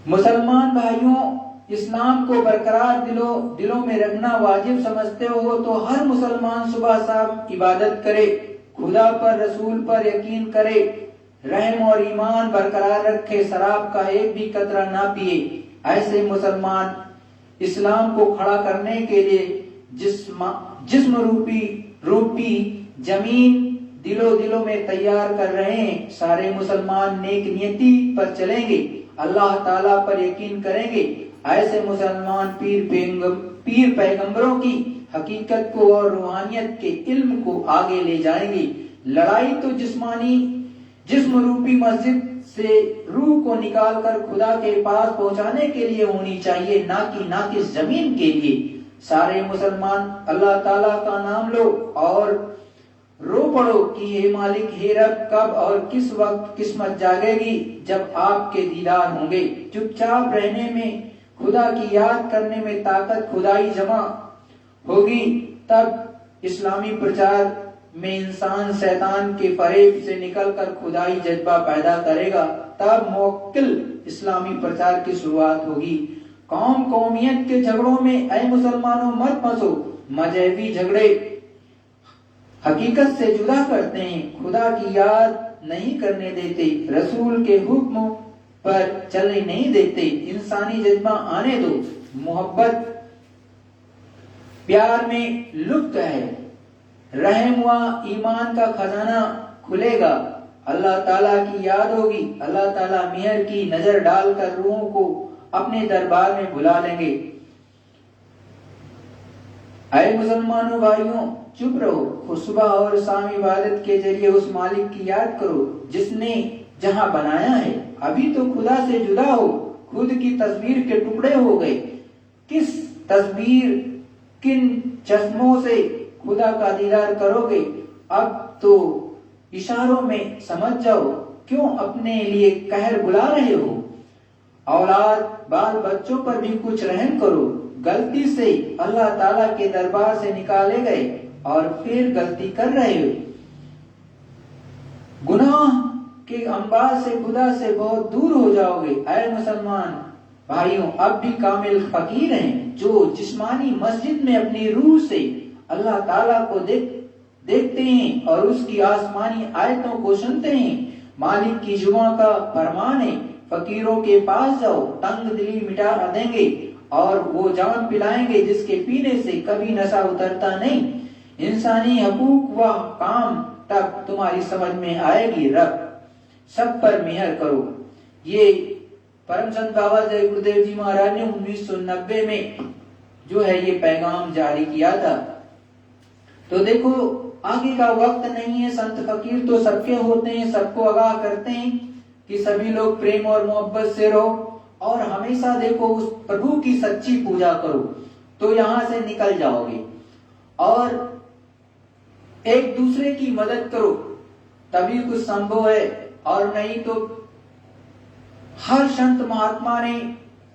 मुसलमान भाइयों, इस्लाम को बरकरार दिलों में रखना वाजिब समझते हो तो हर मुसलमान सुबह शाम इबादत करे, खुदा पर, रसूल पर यकीन करे, रहम और ईमान बरकरार रखे, शराब का एक भी कतरा ना पिए। ऐसे मुसलमान इस्लाम को खड़ा करने के लिए जिस्म रूपी जमीन दिलों में तैयार कर रहे हैं। सारे मुसलमान नेक नियति पर चलेंगे, अल्लाह ताला पर यकीन करेंगे। ऐसे मुसलमान पीर पैगंबरों की हकीकत को और रूहानियत के इल्म को आगे ले जाएंगे। लड़ाई तो जिस्म रूपी मस्जिद से रूह को निकालकर खुदा के पास पहुंचाने के लिए होनी चाहिए, ना कि जमीन के लिए। सारे मुसलमान अल्लाह ताला का नाम लो और रो पड़ो कि हे मालिक, हे रब, कब और किस वक्त किस्मत जागेगी जब आपके दीदार होंगे। चुपचाप रहने में, खुदा की याद करने में ताकत खुदाई जमा होगी, तब इस्लामी प्रचार में इंसान शैतान के फरेब से निकलकर खुदाई जज्बा पैदा करेगा। तब मुवक्किल इस्लामी प्रचार की शुरुआत होगी। कौमियत के झगड़ों में ऐ मुसलमानों मत फंसो। मजहबी झगड़े हकीकत से जुदा करते हैं, खुदा की याद नहीं करने देते, रसूल के हुक्म पर चलने नहीं देते। इंसानी जज्बा आने दो, मोहब्बत प्यार में लुप्त है, रहम व ईमान का खजाना खुलेगा, अल्लाह ताला की याद होगी, अल्लाह ताला मेहर की नजर डालकर रूहों को अपने दरबार में बुला लेंगे। ऐ मुसलमानों भाइयों, चुप रहो, सुबह और शाम इबादत के जरिए उस मालिक की याद करो जिसने जहां बनाया है। अभी तो खुदा से जुदा हो, खुद की तस्वीर के टुकड़े हो गए। किस तस्वीर, किन चश्मों से खुदा का दीदार करोगे? अब तो इशारों में समझ जाओ, क्यों अपने लिए कहर बुला रहे हो? औलाद, बाल बच्चों पर भी कुछ रहम करो। गलती से अल्लाह ताला के दरबार से निकाले गए और फिर गलती कर रहे हो। गुनाह के अंबार से खुदा से बहुत दूर हो जाओगे। ऐ मुसलमान भाइयों, अब भी कामिल फकीर हैं जो जिस्मानी मस्जिद में अपनी रूह से अल्लाह ताला को देखते हैं और उसकी आसमानी आयतों को सुनते हैं। मालिक की जुमा का फरमान है, फकीरों के पास जाओ, तंग दिली मिटा देंगे और वो जाम पिलाएंगे जिसके पीने से कभी नशा उतरता नहीं। इंसानी हकूक व काम तक तुम्हारी समझ में आएगी। रब सब पर मेहर करो। ये परम संत बाबा जय गुरुदेव जी महाराज ने 1990 में जो है ये पैगाम जारी किया था। तो देखो, आगे का वक्त नहीं है। संत फकीर तो सबके होते हैं, सबको आगाह करते हैं कि सभी लोग प्रेम और मोहब्बत से रहो और हमेशा देखो उस प्रभु की सच्ची पूजा करो, तो यहां से निकल जाओगे। और एक दूसरे की मदद करो, तभी कुछ संभव है। और नहीं तो हर संत महात्मा ने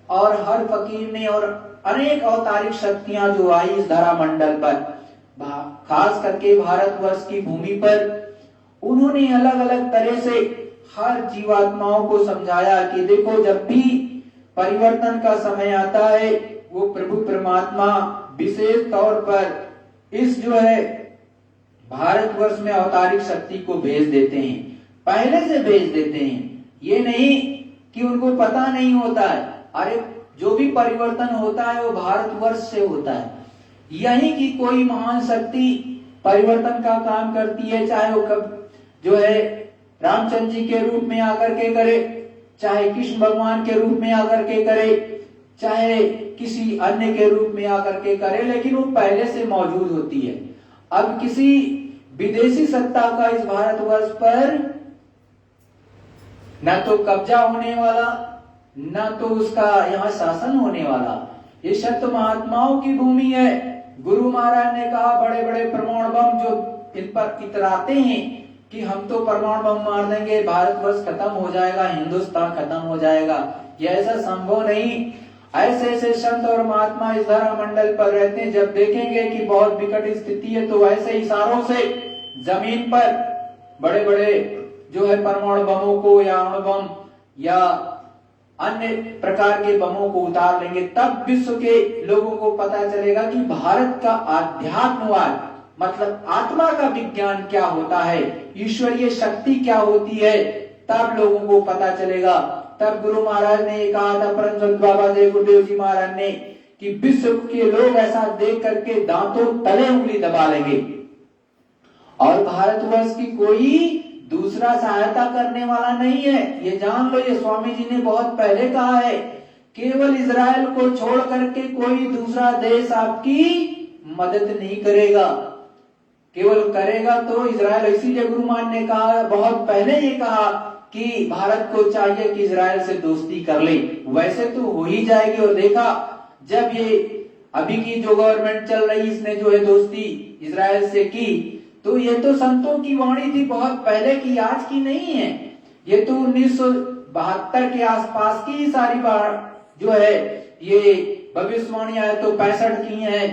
और हर फकीर ने और अनेक अवतारिक शक्तियां जो आई इस धरा मंडल पर, खास करके भारतवर्ष की भूमि पर, उन्होंने अलग अलग तरह से हर जीवात्माओं को समझाया कि देखो जब भी परिवर्तन का समय आता है वो प्रभु परमात्मा विशेष तौर पर इस जो है भारतवर्ष में अवतारिक शक्ति को भेज देते हैं, पहले से भेज देते हैं। ये नहीं कि उनको पता नहीं होता है, अरे जो भी परिवर्तन होता है वो भारतवर्ष से होता है। यही कि कोई महान शक्ति परिवर्तन का काम करती है, चाहे वो कब जो है रामचंद्र जी के रूप में आकर के करे, चाहे कृष्ण भगवान के रूप में आकर के करे, चाहे किसी अन्य के रूप में आकर के करे, लेकिन वो पहले से मौजूद होती है। अब किसी विदेशी सत्ता का इस भारतवर्ष पर न तो कब्जा होने वाला, न तो उसका यहाँ शासन होने वाला। ये संत महात्माओं की भूमि है। गुरु महाराज ने कहा बड़े बड़े परमाणु बम जो इन पर इतराते हैं कि हम तो परमाणु बम मार देंगे, भारतवर्ष खत्म हो जाएगा, हिंदुस्तान खत्म हो जाएगा, ये ऐसा संभव नहीं। ऐसे ऐसे संत और महात्मा इस धरा मंडल पर रहते हैं, जब देखेंगे कि बहुत विकट स्थिति है तो ऐसे इशारों से जमीन पर बड़े बड़े जो है परमाणु बमों को या अणु बम या अन्य प्रकार के बमों को उतार लेंगे। तब विश्व के लोगों को पता चलेगा कि भारत का आध्यात्मवाद मतलब आत्मा का विज्ञान क्या होता है, ईश्वरीय शक्ति क्या होती है, तब लोगों को पता चलेगा। तब गुरु महाराज ने कहा था, परम संत बाबा देव गुरुदेव जी महाराज ने, कि विश्व के लोग ऐसा देख करके दांतों तले उंगली दबा लेंगे और भारतवर्ष की कोई दूसरा सहायता करने वाला नहीं है। ये जान लो, ये स्वामी जी ने बहुत पहले कहा है, केवल इजराइल को छोड़ करके कोई दूसरा देश आपकी मदद नहीं करेगा, केवल करेगा तो इजराइल। इसीलिए गुरु महाराज ने कहा, बहुत पहले ये कहा कि भारत को चाहिए कि इजराइल से दोस्ती कर ले। वैसे तो हो ही जाएगी, और देखा जब ये अभी की जो गवर्नमेंट चल रही इसने जो है दोस्ती इजराइल से की, तो ये तो संतों की वाणी थी, बहुत पहले की, आज की नहीं है। ये तो 1972 के आसपास की सारी बात जो है ये भविष्यवाणियां है, तो 65 की हैं,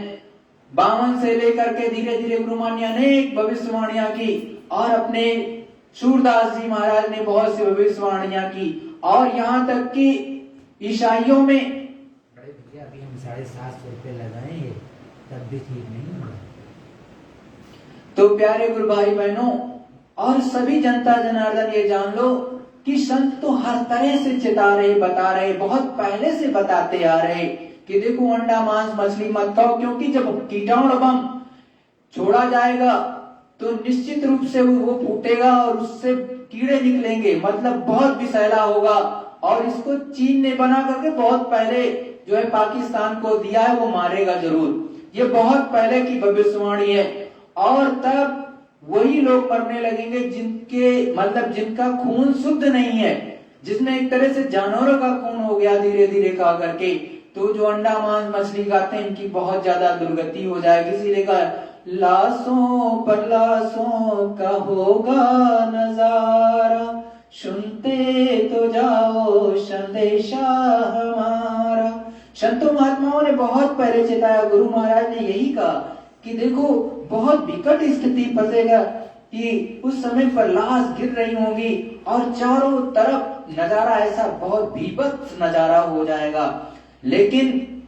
52 से लेकर के धीरे धीरे गुरु महाराज ने अनेक भविष्यवाणियां की, और अपने सूरदास जी महाराज ने बहुत सी भविष्यवाणियां की, और यहाँ तक कि ईसाइयों में बड़े भैया अभी हम 750 रुपए लगाएंगे तब भी ठीक नहीं होगा। तो प्यारे गुरु भाई बहनों और सभी जनता जनार्दन, ये जान लो कि संत तो हर तरह से चेता रहे, बता रहे, बहुत पहले से बताते आ रहे कि देखो अंडा मांस मछली मत खाओ, क्योंकि जब कीटाणु बम छोड़ा जाएगा तो निश्चित रूप से वो फूटेगा और उससे कीड़े निकलेंगे, मतलब बहुत विषैला होगा। और इसको चीन ने बना करके बहुत पहले जो है पाकिस्तान को दिया है, वो मारेगा जरूर। ये बहुत पहले की भविष्यवाणी है। और तब वही लोग मरने लगेंगे जिनके मतलब जिनका खून शुद्ध नहीं है, जिसमें एक तरह से जानवरों का खून हो गया धीरे धीरे खा करके। तो जो अंडा मांस मछली खाते हैं इनकी बहुत ज्यादा दुर्गति हो जाएगी। इसीलिए कहा, लाशों पर लाशों का होगा नजारा, सुनते तो जाओ संदेशा हमारा। संतों महात्माओं ने बहुत पहले चेताया, गुरु महाराज ने यही कहा कि देखो बहुत विकट स्थिति फंसेगा, कि उस समय पर लाश गिर रही होंगी और चारों तरफ नजारा ऐसा बहुत भीभत्स नजारा हो जाएगा। लेकिन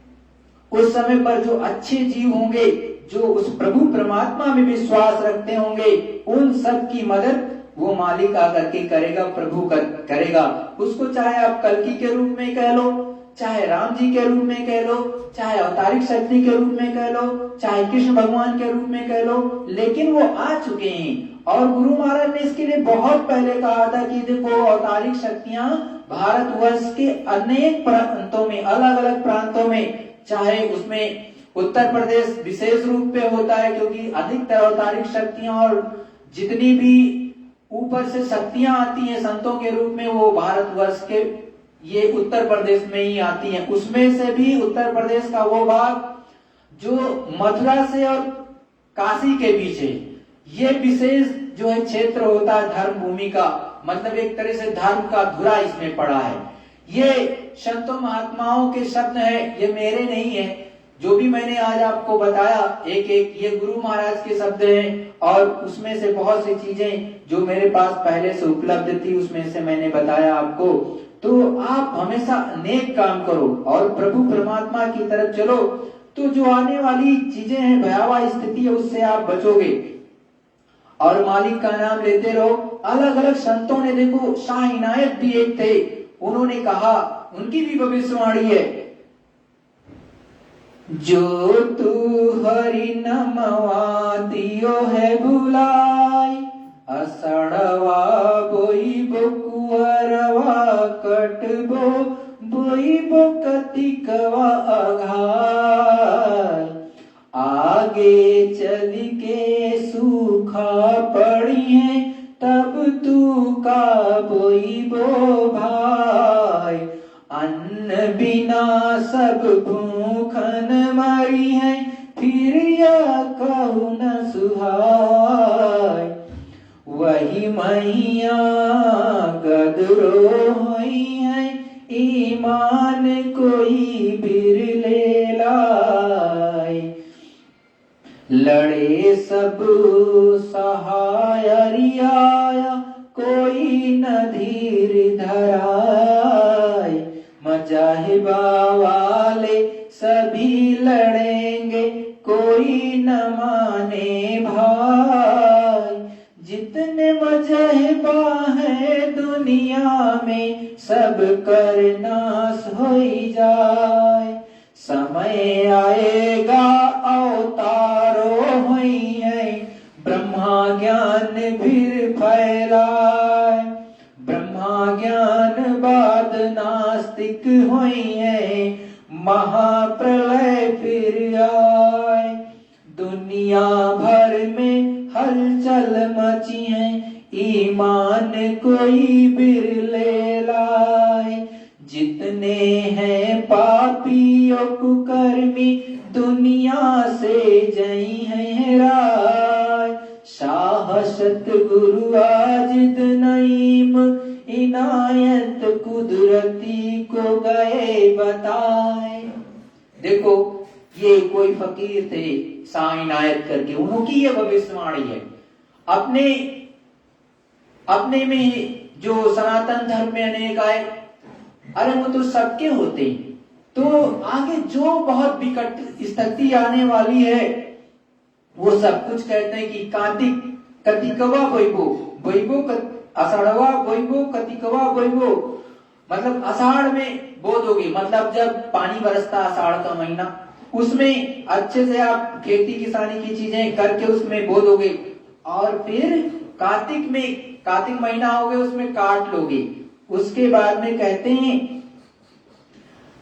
उस समय पर जो अच्छे जीव होंगे, जो उस प्रभु परमात्मा में विश्वास रखते होंगे, उन सब की मदद वो मालिक आकर के करेगा, प्रभु करेगा। उसको चाहे आप कल्कि के रूप में कह लो, चाहे राम जी के रूप में कह लो, चाहे अवतारिक शक्ति के रूप में कह लो, चाहे कृष्ण भगवान के रूप में कह लो, लेकिन वो आ चुके हैं। और गुरु महाराज ने इसके लिए बहुत पहले कहा था कि देखो अवतारिक शक्तियां भारतवर्ष के अनेक प्रांतों में, अलग अलग प्रांतों में, चाहे उसमें उत्तर प्रदेश विशेष रूप पे होता है क्योंकि अधिकतर अवतारिक शक्तियां और जितनी भी ऊपर से शक्तियां आती हैं संतों के रूप में, वो भारतवर्ष के ये उत्तर प्रदेश में ही आती हैं। उसमें से भी उत्तर प्रदेश का वो भाग जो मथुरा से और काशी के बीच है, ये विशेष जो है क्षेत्र होता है धर्म भूमि का, मतलब एक तरह से धर्म का धुरा इसमें पड़ा है। ये संतों महात्माओं के शब्द है, ये मेरे नहीं है। जो भी मैंने आज आपको बताया, एक एक ये गुरु महाराज के शब्द हैं, और उसमें से बहुत सी चीजें जो मेरे पास पहले से उपलब्ध थी उसमें से मैंने बताया आपको। तो आप हमेशा नेक काम करो और प्रभु परमात्मा की तरफ चलो, तो जो आने वाली चीजें हैं, भयावह स्थिति है, उससे आप बचोगे और मालिक का नाम लेते रहो। अलग अलग संतों ने, देखो शाह इनायत भी एक थे, उन्होंने कहा, उनकी भी भविष्यवाणी है, जो तू हरि नमवा दियो है भुलाई, असड़वा बोई बो कुअरवा कटबो बोई बो कतिकवा अघाय, आगे चल के सूखा पड़ी है तब तू का बोई बो भाई, अन्न बिना सब भूखन मरी है फिर या कहू न सुहाय, वही मैया गदरो हुई है ईमान कोई बिरले लाए, लड़े सब सहाय रियाया कोई न धीर धराए, मजाहिबा वाले सभी लड़ेंगे कोई न माने भाई, जितने मजहबा है दुनिया में सब कर नाश हो जाए, समय आएगा अवतारो हुई है ब्रह्मा ज्ञान फिर फैलाए, ब्रह्मा ज्ञान बाद नास्तिक हुई है महाप्रलय फिर आए, दुनिया भर में हलचल मची है ईमान कोई बिरले लाए, जितने हैं पापी और कुकर्मी दुनिया से जई है राय, शाह सतगुरु आजिद नईम इनायत कुदरती को गए बताए। देखो ये कोई फकीर थे शाह इनायत करके, उनकी ये भविष्यवाणी है। अपने में जो सनातन धर्म में अनेक आए, अरे वो तो सबके होते हैं, तो आगे जो बहुत विकट स्थिति आने वाली है वो सब कुछ कहते हैं कि कार्तिक कतिकवा वैभो वैभो आषाढ़वा वैभो कतिकवा वैभो, मतलब आषाढ़ में बोध होगी, मतलब जब पानी बरसता आषाढ़ का महीना, उसमें अच्छे से आप खेती किसानी की चीजें करके उसमें बोध होगे, और फिर कार्तिक महीना हो गए उसमें काट लोगे। उसके बाद में कहते हैं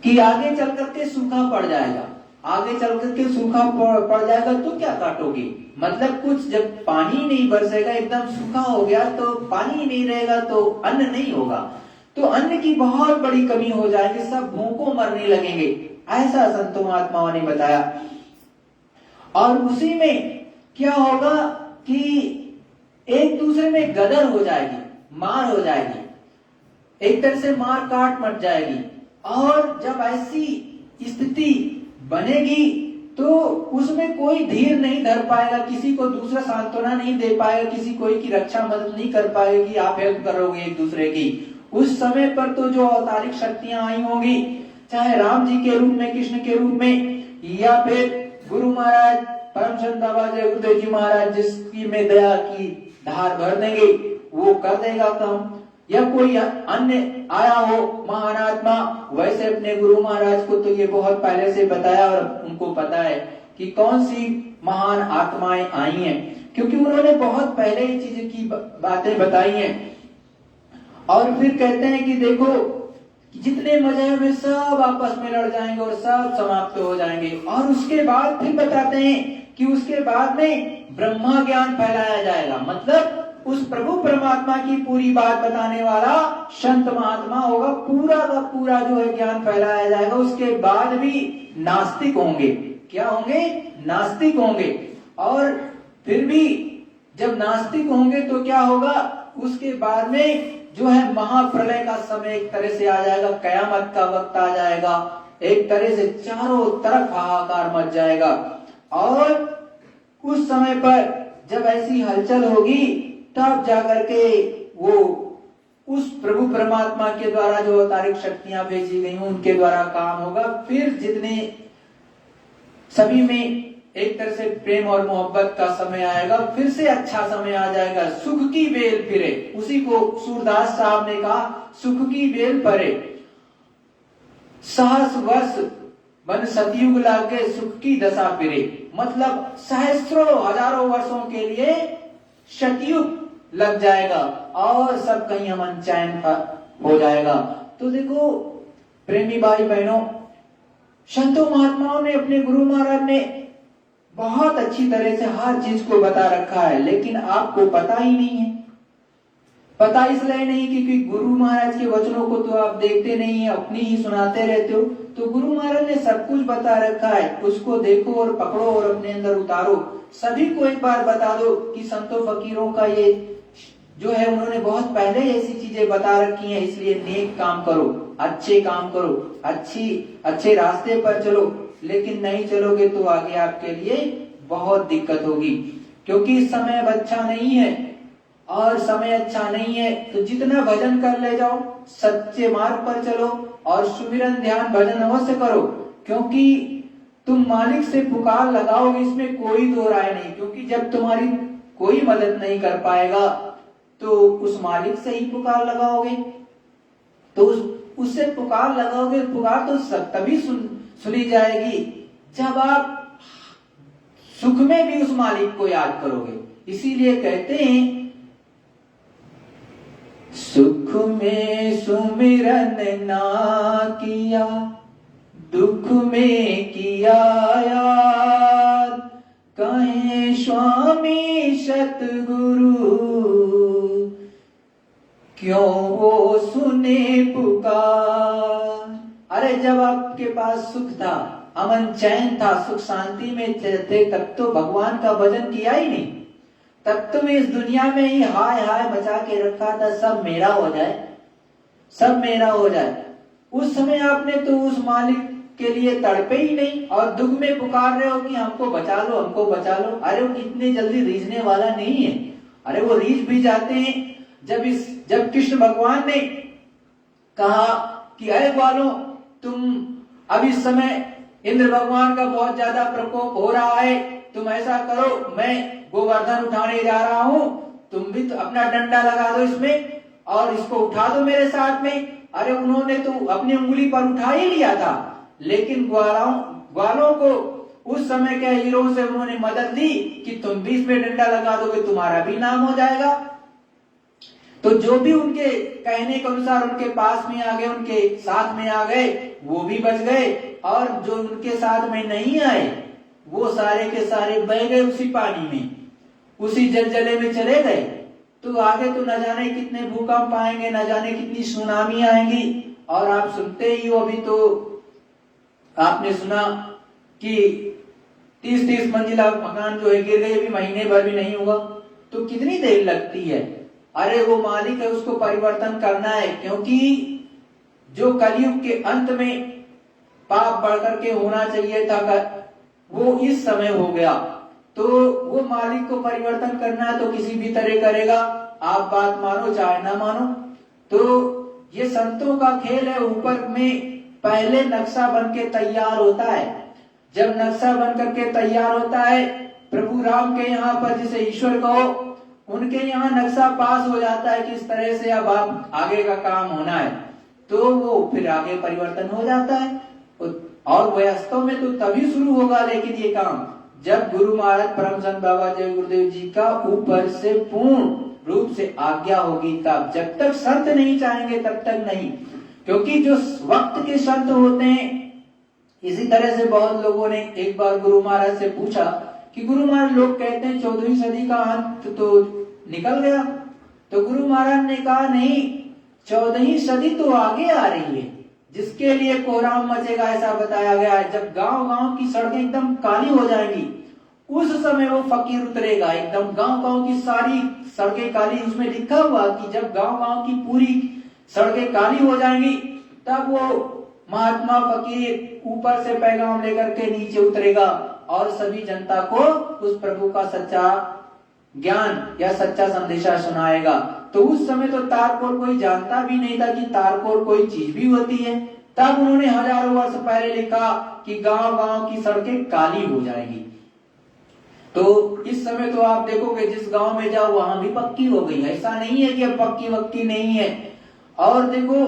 कि आगे चल करके सूखा पड़ जाएगा, आगे चल करके सूखा पड़ जाएगा तो क्या काटोगे, मतलब कुछ जब पानी नहीं बरसेगा, एकदम सूखा हो गया तो पानी नहीं रहेगा तो अन्न नहीं होगा, तो अन्न की बहुत बड़ी कमी हो जाएगी, सब भूखों मरने लगेंगे, ऐसा संतों महात्माओं ने बताया। और उसी में क्या होगा कि एक दूसरे में गदर हो जाएगी, मार हो जाएगी, एक तरह से मार काट मच जाएगी, और जब ऐसी स्थिति बनेगी तो उसमें कोई धीर नहीं धर पाएगा, किसी को दूसरा सांत्वना नहीं दे पाएगा, किसी कोई की रक्षा मदद नहीं कर पाएगी कि आप हेल्प करोगे एक दूसरे की। उस समय पर तो जो अवतारिक शक्तियां आई होंगी, चाहे राम जी के रूप में, कृष्ण के रूप में, या फिर गुरु महाराज परम संत बाबा जय गुरुदेव जी महाराज जिसकी में दया की धार भर देंगे, वो कर देगा काम, या कोई अन्य आया हो महान आत्मा। वैसे अपने गुरु महाराज को तो ये बहुत पहले से बताया और उनको पता है कि कौन सी महान आत्माएं आई हैं, क्योंकि उन्होंने बहुत पहले ही चीज की बातें बताई हैं। और फिर कहते हैं कि देखो जितने मजहब में सब आपस में लड़ जाएंगे और सब समाप्त हो जाएंगे, और उसके बाद फिर बताते हैं कि उसके बाद में ब्रह्मा ज्ञान फैलाया जाएगा, मतलब उस प्रभु परमात्मा की पूरी बात बताने वाला संत महात्मा होगा, पूरा का पूरा जो है ज्ञान फैलाया जाएगा। उसके बाद भी नास्तिक होंगे, क्या होंगे, नास्तिक होंगे, और फिर भी जब नास्तिक होंगे तो क्या होगा, उसके बाद में जो है महाप्रलय का समय एक तरह से आ जाएगा, कयामत का वक्त आ जाएगा, एक तरह से चारों तरफ हाहाकार मच जाएगा। और उस समय पर जब ऐसी हलचल होगी तब जाकर के वो उस प्रभु परमात्मा के द्वारा जो अवतारिक शक्तियां भेजी गई उनके द्वारा काम होगा। फिर जितने सभी में एक तरह से प्रेम और मोहब्बत का समय आएगा, फिर से अच्छा समय आ जाएगा, सुख की बेल फिरे। उसी को सूरदास साहब ने कहा, सुख की बेल परे, सहस्र वर्ष बन सतयुग लागे, सुख की दशा फिरे। मतलब सहस्रों हजारों वर्षों के लिए शतयुग लग जाएगा और सब कहीं अमन चैन हो जाएगा। तो देखो प्रेमी भाई बहनों, संतों महात्माओं ने, अपने गुरु महाराज ने बहुत अच्छी तरह से हर चीज को बता रखा है, लेकिन आपको पता ही नहीं है। पता इसलिए नहीं क्योंकि गुरु महाराज के वचनों को तो आप देखते नहीं है, अपनी ही सुनाते रहते हो। तो गुरु महाराज ने सब कुछ बता रखा है, उसको देखो और पकड़ो और अपने अंदर उतारो। सभी को एक बार बता दो कि संतों फकीरों का ये जो है, उन्होंने बहुत पहले ऐसी चीजें बता रखी हैं, इसलिए नेक काम करो, अच्छे काम करो, अच्छे रास्ते पर चलो। लेकिन नहीं चलोगे तो आगे आपके लिए बहुत दिक्कत होगी, क्योंकि समय अब अच्छा नहीं है और समय अच्छा नहीं है। तो जितना भजन कर ले जाओ, सच्चे मार्ग पर चलो और सुमिरन ध्यान भजन अवश्य करो, क्योंकि तुम मालिक से पुकार लगाओगे, इसमें कोई दो राय नहीं। क्योंकि जब तुम्हारी कोई मदद नहीं कर पाएगा तो उस मालिक से ही पुकार लगाओगे, तो उससे पुकार लगाओगे। पुकार तो तभी सुनी जाएगी जब आप सुख में भी उस मालिक को याद करोगे। इसीलिए कहते हैं, सुख में सुमिरन ना किया, दुख में किया याद, कहे स्वामी सतगुरु, क्यों वो सुने पुकार। अरे जब आपके पास सुख था, अमन चैन था, सुख शांति में थे, तब तो भगवान का भजन किया ही नहीं। तब तो इस दुनिया में ही हाय हाय मचा के रखा था, सब मेरा हो जाए, सब मेरा हो जाए। उस समय आपने तो उस मालिक के लिए तड़पे ही नहीं और दुख में पुकार रहे हो कि हमको बचा लो, हमको बचा लो। अरे वो इतने जल्दी रीझने वाला नहीं है। अरे वो रीझ भी जाते हैं जब कृष्ण भगवान ने कहा कि अरे ग्वालों, तुम अब इस समय इंद्र भगवान का बहुत ज्यादा प्रकोप हो रहा है, तुम ऐसा करो, मैं गोवर्धन उठाने जा रहा हूं, तुम भी तो अपना डंडा लगा दो इसमें और इसको उठा दो मेरे साथ में। अरे उन्होंने तो अपनी उंगली पर उठा ही लिया था, लेकिन ग्वालों को उस समय के हीरो से उन्होंने मदद दी कि तुम भी इसमें डंडा लगा दोगे, तुम्हारा भी नाम हो जाएगा। तो जो भी उनके कहने के अनुसार उनके पास में आ गए, उनके साथ में आ गए, वो भी बच गए, और जो उनके साथ में नहीं आए वो सारे के सारे बह गए उसी पानी में, उसी जलजले में चले गए। तो आगे तो न जाने कितने भूकंप आएंगे, न जाने कितनी सुनामी आएंगी। और आप सुनते ही हो, अभी तो आपने सुना कि 30-30 मंजिला मकान जो है गिर गए, अभी महीने भर भी नहीं हुआ। तो कितनी देर लगती है। अरे वो मालिक है, उसको परिवर्तन करना है, क्योंकि जो कलयुग के अंत में पाप बढ़ करके होना चाहिए था वो इस समय हो गया। तो वो मालिक को परिवर्तन करना है तो किसी भी तरह करेगा, आप बात मानो चाहे ना मानो। तो ये संतों का खेल है। ऊपर में पहले नक्शा बन के तैयार होता है। जब नक्शा बन करके तैयार होता है, प्रभु राम के यहाँ पर जिसे ईश्वर कहो, उनके यहाँ नक्शा पास हो जाता है किस तरह से अब आप आगे का काम होना है, तो वो फिर आगे परिवर्तन हो जाता है। और वास्तव में तो तभी शुरू होगा लेकिन ये काम जब गुरु महाराज परम संत बाबा जय गुरुदेव जी का ऊपर से पूर्ण रूप से आज्ञा होगी तब। जब तक संत नहीं चाहेंगे तब तक नहीं, क्योंकि जो वक्त के संत होते हैं, इसी तरह से बहुत लोगों ने एक बार गुरु महाराज से पूछा कि गुरु महाराज, लोग कहते हैं 14वीं सदी का अंत तो निकल गया। तो गुरु महाराज ने कहा नहीं, 14वीं सदी तो आगे आ रही है, जिसके लिए कोहराम मचेगा ऐसा बताया गया है। जब गांव-गांव की सड़कें एकदम काली हो जाएंगी, उस समय वो फकीर उतरेगा, एकदम गांव-गांव की सारी सड़कें काली। उसमें लिखा हुआ कि जब गांव-गांव की पूरी सड़कें काली हो जाएंगी तब वो महात्मा फकीर ऊपर से पैगाम लेकर के नीचे उतरेगा और सभी जनता को उस प्रभु का सच्चा ज्ञान या सच्चा संदेशा सुनाएगा। तो उस समय तो तारकोल कोई जानता भी नहीं था कि तारकोल कोई चीज भी होती है। तब उन्होंने हजारों वर्ष पहले लिखा कि गांव गांव की सड़कें काली हो जाएगी। तो इस समय तो आप देखोगे जिस गांव में जाओ वहां भी पक्की हो गई। ऐसा नहीं है कि अब पक्की वक्की नहीं है। और देखो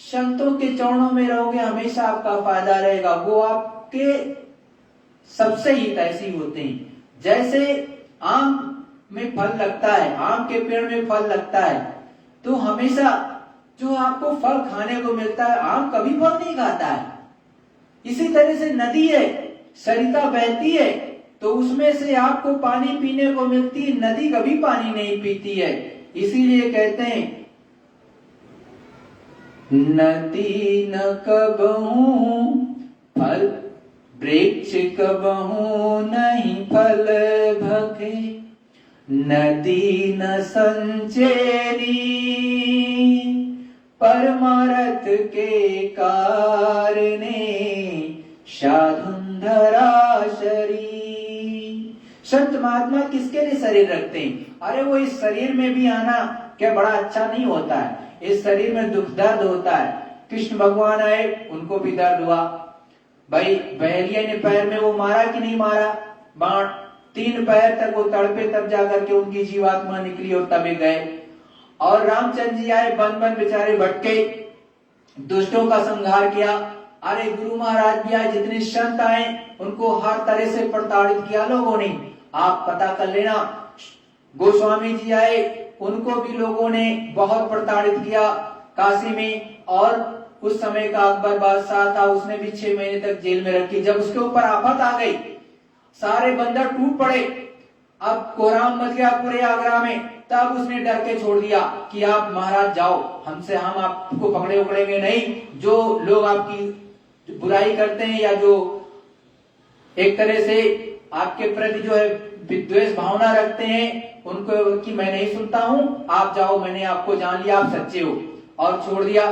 संतों के चरणों में रहोगे हमेशा आपका फायदा रहेगा। वो आपके सबसे हितैषी होते हैं। जैसे आम में फल लगता है, आम के पेड़ में फल लगता है, तो हमेशा जो आपको फल खाने को मिलता है, आम कभी फल नहीं खाता है। इसी तरह से नदी है, सरिता बहती है तो उसमें से आपको पानी पीने को मिलती है, नदी कभी पानी नहीं पीती है। इसीलिए कहते हैं नदी न कबहू फल वृक्ष कबहू नहीं फल भखे, नदी न संचेरी परमारथ के कारणे साधुंधरा शरीर। संत महात्मा किसके लिए शरीर रखते हैं? अरे वो इस शरीर में भी आना क्या बड़ा अच्छा नहीं होता है? इस शरीर में दुख दर्द होता है। कृष्ण भगवान आए, उनको भी दर्द हुआ। भाई बहरिया ने पैर में वो मारा कि नहीं मारा बाण, 3 पैर तक वो तड़पे, तब जाकर के उनकी जीवात्मा निकली और तबे गए। और रामचंद्र जी आए, बन बन बेचारे भटके, दुष्टों का संहार किया। अरे गुरु महाराज भी आए, जितने संत आए उनको हर तरह से प्रताड़ित किया लोगों ने। आप पता कर लेना, गोस्वामी जी आए, उनको भी लोगों ने बहुत प्रताड़ित किया काशी में। और उस समय का अकबर बादशाह था, उसने भी 6 महीने तक जेल में रखी। जब उसके ऊपर आफत आ गई, सारे बंदर टूट पड़े, अब कोहराम मच गया पूरे आगरा में, तब उसने डर के छोड़ दिया कि आप महाराज जाओ, हमसे हम आपको पकड़े उकड़ेंगे नहीं। जो लोग आपकी बुराई करते हैं या जो एक तरह से आपके प्रति जो है विद्वेष भावना रखते हैं, उनको कि मैं नहीं सुनता हूँ, आप जाओ, मैंने आपको जान लिया, आप सच्चे हो, और छोड़ दिया।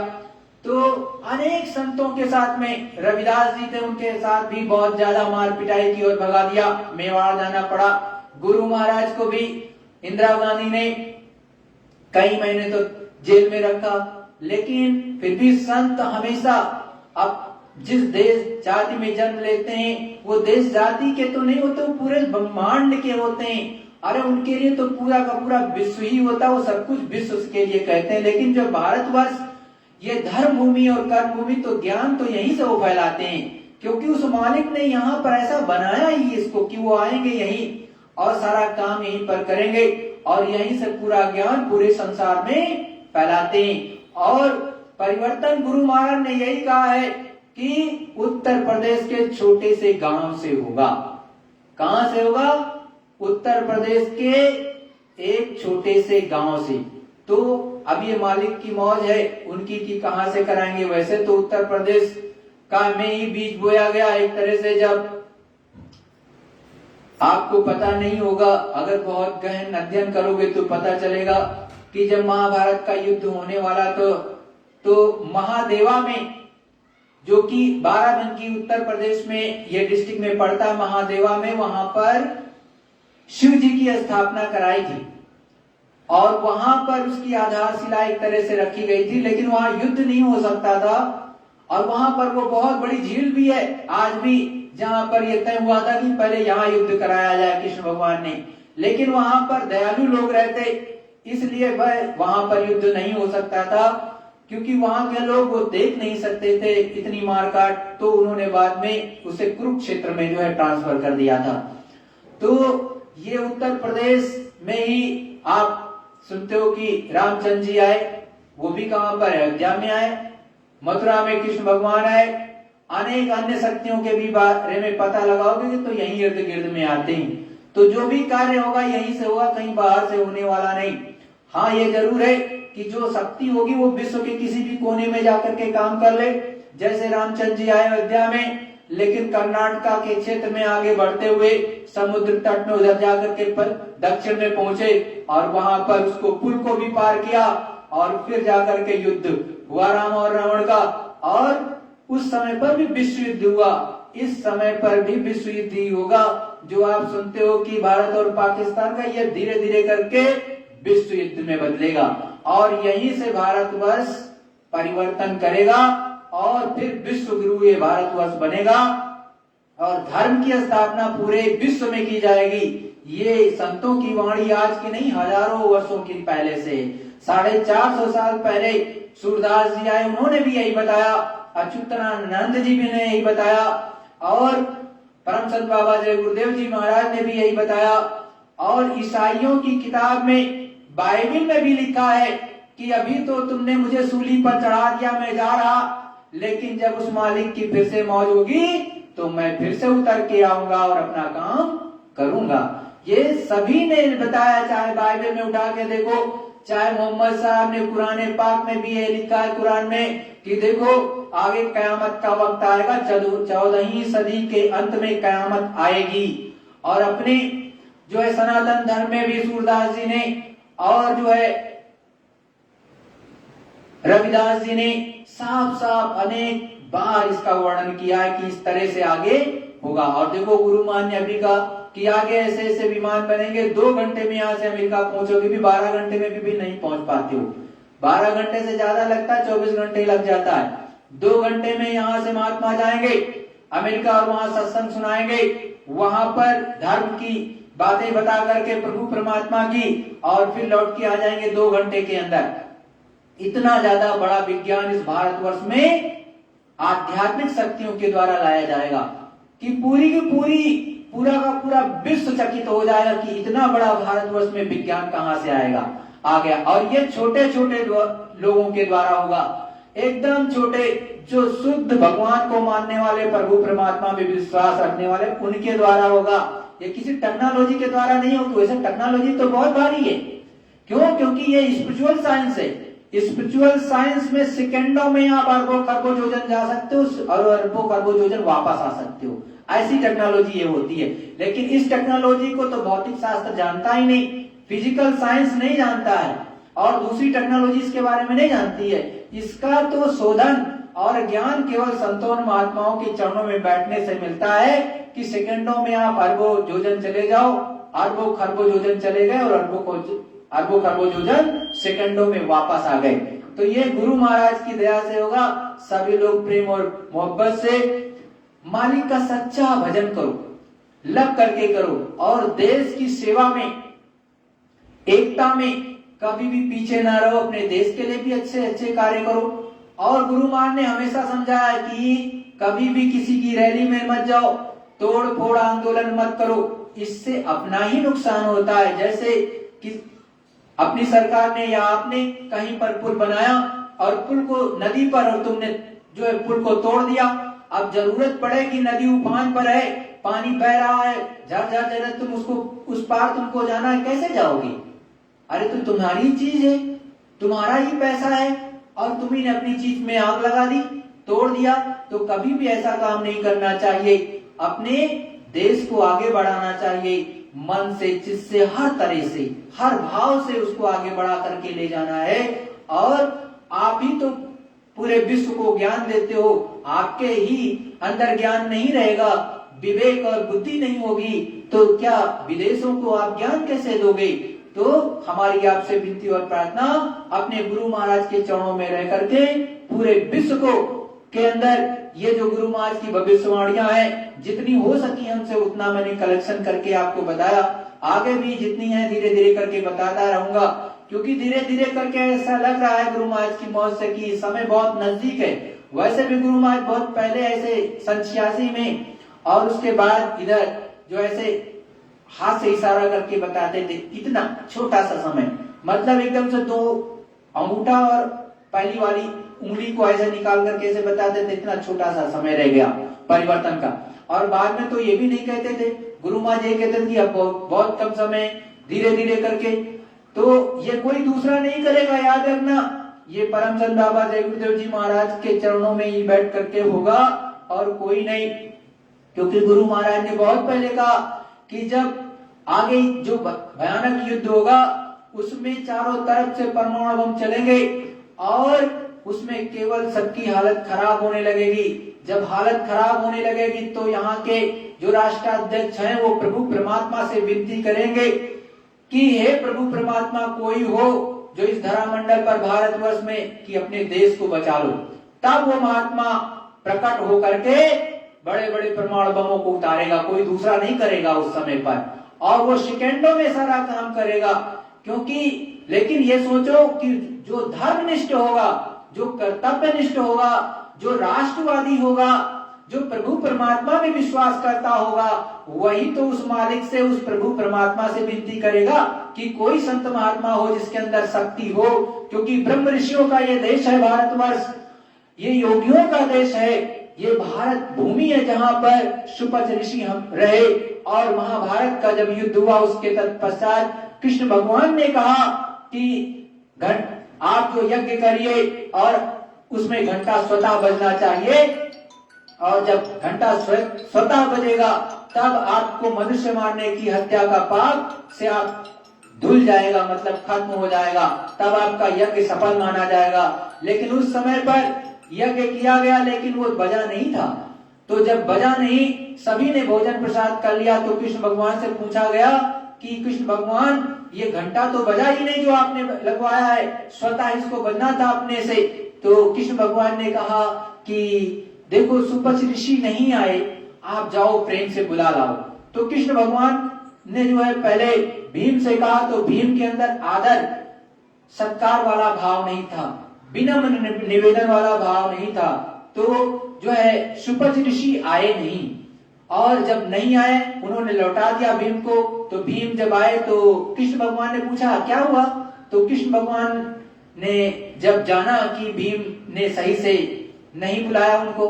तो अनेक संतों के साथ में रविदास जी थे, उनके साथ भी बहुत ज्यादा मार पिटाई की और भगा दिया, मेवाड़ जाना पड़ा। गुरु महाराज को भी इंदिरा गांधी ने कई महीने तो जेल में रखा, लेकिन फिर भी संत हमेशा अब जिस देश जाति में जन्म लेते हैं वो देश जाति के तो नहीं होते, वो पूरे ब्रह्मांड के होते हैं। अरे उनके लिए तो पूरा का पूरा विश्व ही होता है, वो सब कुछ विश्व के लिए कहते हैं। लेकिन जो भारतवर्ष ये धर्म भूमि और कर्म भूमि, तो ज्ञान तो यहीं से वो फैलाते हैं, क्योंकि उस मालिक ने यहाँ पर ऐसा बनाया ही इसको कि वो आएंगे यहीं और सारा काम यहीं पर करेंगे और यहीं से पूरा ज्ञान पूरे संसार में फैलाते हैं। और परिवर्तन गुरु महाराज ने यही कहा है कि उत्तर प्रदेश के छोटे से गांव से होगा। कहां से होगा? उत्तर प्रदेश के एक छोटे से गांव से। तो अब ये मालिक की मौज है उनकी कि कहां से कराएंगे। वैसे तो उत्तर प्रदेश का में ही बीज बोया गया एक तरह से। जब आपको पता नहीं होगा, अगर बहुत गहन अध्ययन करोगे तो पता चलेगा कि जब महाभारत का युद्ध होने वाला तो महादेवा में, जो कि बाराबंकी उत्तर प्रदेश में ये डिस्ट्रिक्ट में पड़ता है, महादेवा में, वहां पर शिव जी की स्थापना कराई थी और वहां पर उसकी आधारशिला एक तरह से रखी गई थी। लेकिन वहां युद्ध नहीं हो सकता था और वहां पर वो बहुत बड़ी झील भी है आज भी, जहां पर यह तय हुआ था कि पहले यहाँ युद्ध कराया जाए कृष्ण भगवान ने। लेकिन वहां पर दयालु लोग रहते, इसलिए वहां पर युद्ध नहीं हो सकता था, क्योंकि वहां के लोग वो देख नहीं सकते थे इतनी मारकाट। तो उन्होंने बाद में उसे कुरुक्षेत्र में जो है ट्रांसफर कर दिया था। तो ये उत्तर प्रदेश में ही आप सुनते हो कि रामचंद्र जी आए, वो भी कहां पर? अयोध्या में आए। मथुरा में कृष्ण भगवान आए। अनेक अन्य शक्तियों के भी बारे में पता लगाओगे तो यही इर्द गिर्द में आते हैं। तो जो भी कार्य होगा यहीं से होगा, कहीं बाहर से होने वाला नहीं। हाँ, ये जरूर है कि जो शक्ति होगी वो विश्व के किसी भी कोने में जाकर के काम कर ले। जैसे रामचंद्र जी आए अयोध्या में, लेकिन कर्नाटका के क्षेत्र में आगे बढ़ते हुए समुद्र तट में उधर जाकर के दक्षिण में पहुंचे और वहां पर उसको पुल को भी पार किया और फिर जाकर के युद्ध हुआ राम और रावण का। और उस समय पर भी विश्व युद्ध हुआ, इस समय पर भी विश्व युद्ध ही होगा। जो आप सुनते हो कि भारत और पाकिस्तान का, यह धीरे धीरे करके विश्व युद्ध में बदलेगा और यहीं से भारतवर्ष परिवर्तन करेगा और फिर विश्व गुरु ये भारतवर्ष बनेगा और धर्म की स्थापना पूरे विश्व में की जाएगी। ये संतों की वाणी आज की नहीं, हजारों वर्षों की पहले से, 450 साल पहले सूरदास जी आए, उन्होंने भी यही बताया, अच्युतानंद जी भी ने यही बताया और परम संत बाबा जय गुरुदेव जी महाराज ने भी यही बताया। और ईसाइयों की किताब में, बाइबल में भी लिखा है कि अभी तो तुमने मुझे सूली पर चढ़ा दिया, मैं जा रहा, लेकिन जब उस मालिक की फिर से मौज होगी तो मैं फिर से उतर के आऊंगा और अपना काम करूंगा। ये सभी ने बताया, चाहे बाइबल में उठा के देखो, चाहे मोहम्मद साहब ने कुरान पाक में भी ये लिखा है कुरान में कि देखो आगे कयामत का वक्त आएगा, 14वीं सदी के अंत में कयामत आएगी। और अपने जो है सनातन धर्म में भी सूरदास जी ने और जो है रविदास जी ने साफ साफ अनेक बार इसका वर्णन किया है कि इस तरह से आगे होगा। और देखो गुरु मान ने अभी कहा कि आगे ऐसे ऐसे विमान बनेंगे, 2 घंटे में यहाँ से अमेरिका पहुंचोगे, भी 12 घंटे में भी नहीं पहुंच पाते हो, 12 घंटे से ज्यादा लगता है, 24 घंटे लग जाता है। 2 घंटे में यहाँ से महात्मा जाएंगे अमेरिका और वहां सत्संग सुनाएंगे, वहां पर धर्म की बातें बता करके प्रभु परमात्मा की, और फिर लौट के आ जाएंगे 2 घंटे के अंदर। इतना ज्यादा बड़ा विज्ञान इस भारतवर्ष में आध्यात्मिक शक्तियों के द्वारा लाया जाएगा कि पूरी की पूरा का पूरा विश्व चकित हो जाएगा कि इतना बड़ा भारतवर्ष में विज्ञान कहां से आएगा, आ गया। और ये छोटे छोटे लोगों के द्वारा होगा, एकदम छोटे, जो शुद्ध भगवान को मानने वाले, प्रभु परमात्मा में विश्वास रखने वाले, उनके द्वारा होगा। ये किसी टेक्नोलॉजी के द्वारा नहीं होगी। वैसे टेक्नोलॉजी तो बहुत भारी है, क्यों? क्योंकि ये स्पिरिचुअल साइंस है। स्पिरिचुअल साइंस में सेकंडों में आप अरबों खरबों योजन जा सकते हो और अरबों खरबों योजन वापस आ सकते हो, ऐसी टेक्नोलॉजी ये होती है। लेकिन इस टेक्नोलॉजी को तो भौतिक शास्त्र जानता ही नहीं, फिजिकल साइंस नहीं जानता है और दूसरी टेक्नोलॉजी इसके बारे में नहीं जानती है। इसका तो शोधन और ज्ञान केवल संतों महात्माओं के चरणों में बैठने से मिलता है कि सेकंडों में आप अरबों योजन चले जाओ, अरबों खरबों योजन चले गए और अरबों खरबों योजन सेकंडों में वापस आ गए। तो ये गुरु महाराज की दया से होगा। सभी लोग प्रेम और मोहब्बत से मालिक का सच्चा भजन करो, लग करके करो और देश की सेवा में, एकता में कभी भी पीछे ना रहो। अपने देश के लिए भी अच्छे अच्छे कार्य करो। और गुरु महाराज ने हमेशा समझाया कि कभी भी किसी की रैली में मत जाओ, तोड़ फोड़ आंदोलन मत करो, इससे अपना ही नुकसान होता है। जैसे कि अपनी सरकार ने या आपने कहीं पर पुल बनाया और पुल को नदी पर, और तुमने जो है पुल को तोड़ दिया, अब जरूरत पड़ेगी, नदी उफान पर है, पानी बह रहा है, झरझर, तुम उसको उस पार तुमको जाना है, कैसे जाओगे? अरे तो तुम्हारी चीज है, तुम्हारा ही पैसा है और तुम्ही ने अपनी चीज में आग लगा दी, तोड़ दिया। तो कभी भी ऐसा काम नहीं करना चाहिए। अपने देश को आगे बढ़ाना चाहिए, मन से, चित्त से, हर तरह से, हर भाव से उसको आगे बढ़ा करके ले जाना है। और आप ही तो पूरे विश्व को ज्ञान देते हो, आपके ही अंदर ज्ञान नहीं रहेगा, विवेक और बुद्धि नहीं होगी, तो क्या विदेशों को आप ज्ञान कैसे दोगे? तो हमारी आपसे विनती और प्रार्थना, अपने गुरु महाराज के चरणों में रह करके पूरे विश्व को के अंदर ये जो गुरु महाराज की भविष्यवाणियां हैं, जितनी हो सकी हमसे उतना मैंने कलेक्शन करके आपको बताया। आगे भी जितनी है धीरे धीरे करके बताता रहूंगा, क्योंकि धीरे धीरे करके ऐसा लग रहा है गुरु महाराज की मौत से कि समय बहुत नजदीक है। वैसे भी गुरु महाराज बहुत पहले ऐसे 86 में और उसके बाद इधर जो ऐसे हाथ से इशारा करके बताते थे, इतना छोटा सा समय, मतलब एकदम से 2 अंगूठा और पहली वाली उंगली को ऐसे निकाल करके ऐसे बताते थे, इतना छोटा सा समय रह गया परिवर्तन का। और बाद में तो ये भी नहीं कहते थे, गुरु महाराज ये कहते थे कि अब बहुत कम समय, धीरे धीरे करके, तो ये कोई दूसरा नहीं करेगा, याद रखना, ये परम संत बाबा जय गुरुदेव जी महाराज के चरणों में ही बैठ करके होगा और कोई नहीं। क्योंकि गुरु महाराज ने बहुत पहले कहा कि जब आगे जो भयानक युद्ध होगा उसमें चारों तरफ से परमाणु बम चलेंगे और उसमें केवल सबकी हालत खराब होने लगेगी। जब हालत खराब होने लगेगी तो यहाँ के जो राष्ट्राध्यक्ष हैं वो प्रभु परमात्मा से विनती करेंगे कि हे प्रभु परमात्मा, कोई हो जो इस धरामंडल पर भारतवर्ष में कि अपने देश को बचा लो। तब वो महात्मा प्रकट होकर के बड़े बड़े परमाणु बमों को उतारेगा, कोई दूसरा नहीं करेगा उस समय पर, और वो सेकेंडों में सारा काम करेगा। क्योंकि लेकिन ये सोचो कि जो धर्मनिष्ठ होगा, जो कर्तव्यनिष्ठ होगा, जो राष्ट्रवादी होगा, जो प्रभु परमात्मा में विश्वास करता होगा, वही तो उस मालिक से, उस प्रभु परमात्मा से विनती करेगा कि कोई संत महात्मा हो जिसके अंदर शक्ति हो। क्योंकि ब्रह्म ऋषियों का ये देश है भारतवर्ष, ये योगियों का देश है, ये भारत भूमि है जहां पर सुपच ऋषि हम रहे। और महाभारत का जब युद्ध हुआ उसके तत्पश्चात कृष्ण भगवान ने कहा कि आप जो यज्ञ करिए और उसमें घंटा स्वतः बजना चाहिए, और जब घंटा स्वतः बजेगा तब आपको मनुष्य मारने की हत्या का पाप से आप धुल जाएगा, मतलब खत्म हो जाएगा, तब आपका यज्ञ सफल माना जाएगा। लेकिन उस समय पर यज्ञ किया गया लेकिन वो बजा नहीं था। तो जब बजा नहीं, सभी ने भोजन प्रसाद कर लिया, तो कृष्ण भगवान से पूछा गया कि कृष्ण भगवान, ये घंटा तो बजा ही नहीं जो आपने लगवाया है, स्वतः इसको बजना था अपने से। तो कृष्ण भगवान ने कहा कि देखो सुपच ऋषि नहीं आए, आप जाओ प्रेम से बुला लाओ। तो कृष्ण भगवान ने जो है पहले भीम से कहा, तो भीम के अंदर आदर सत्कार वाला भाव नहीं था, विनम्र निवेदन वाला भाव नहीं था। तो जो है सुपच ऋषि आए नहीं, और जब नहीं आए उन्होंने लौटा दिया भीम को। तो भीम जब आए तो कृष्ण भगवान ने पूछा क्या हुआ। तो कृष्ण भगवान ने जब जाना कि भीम ने सही से नहीं बुलाया उनको,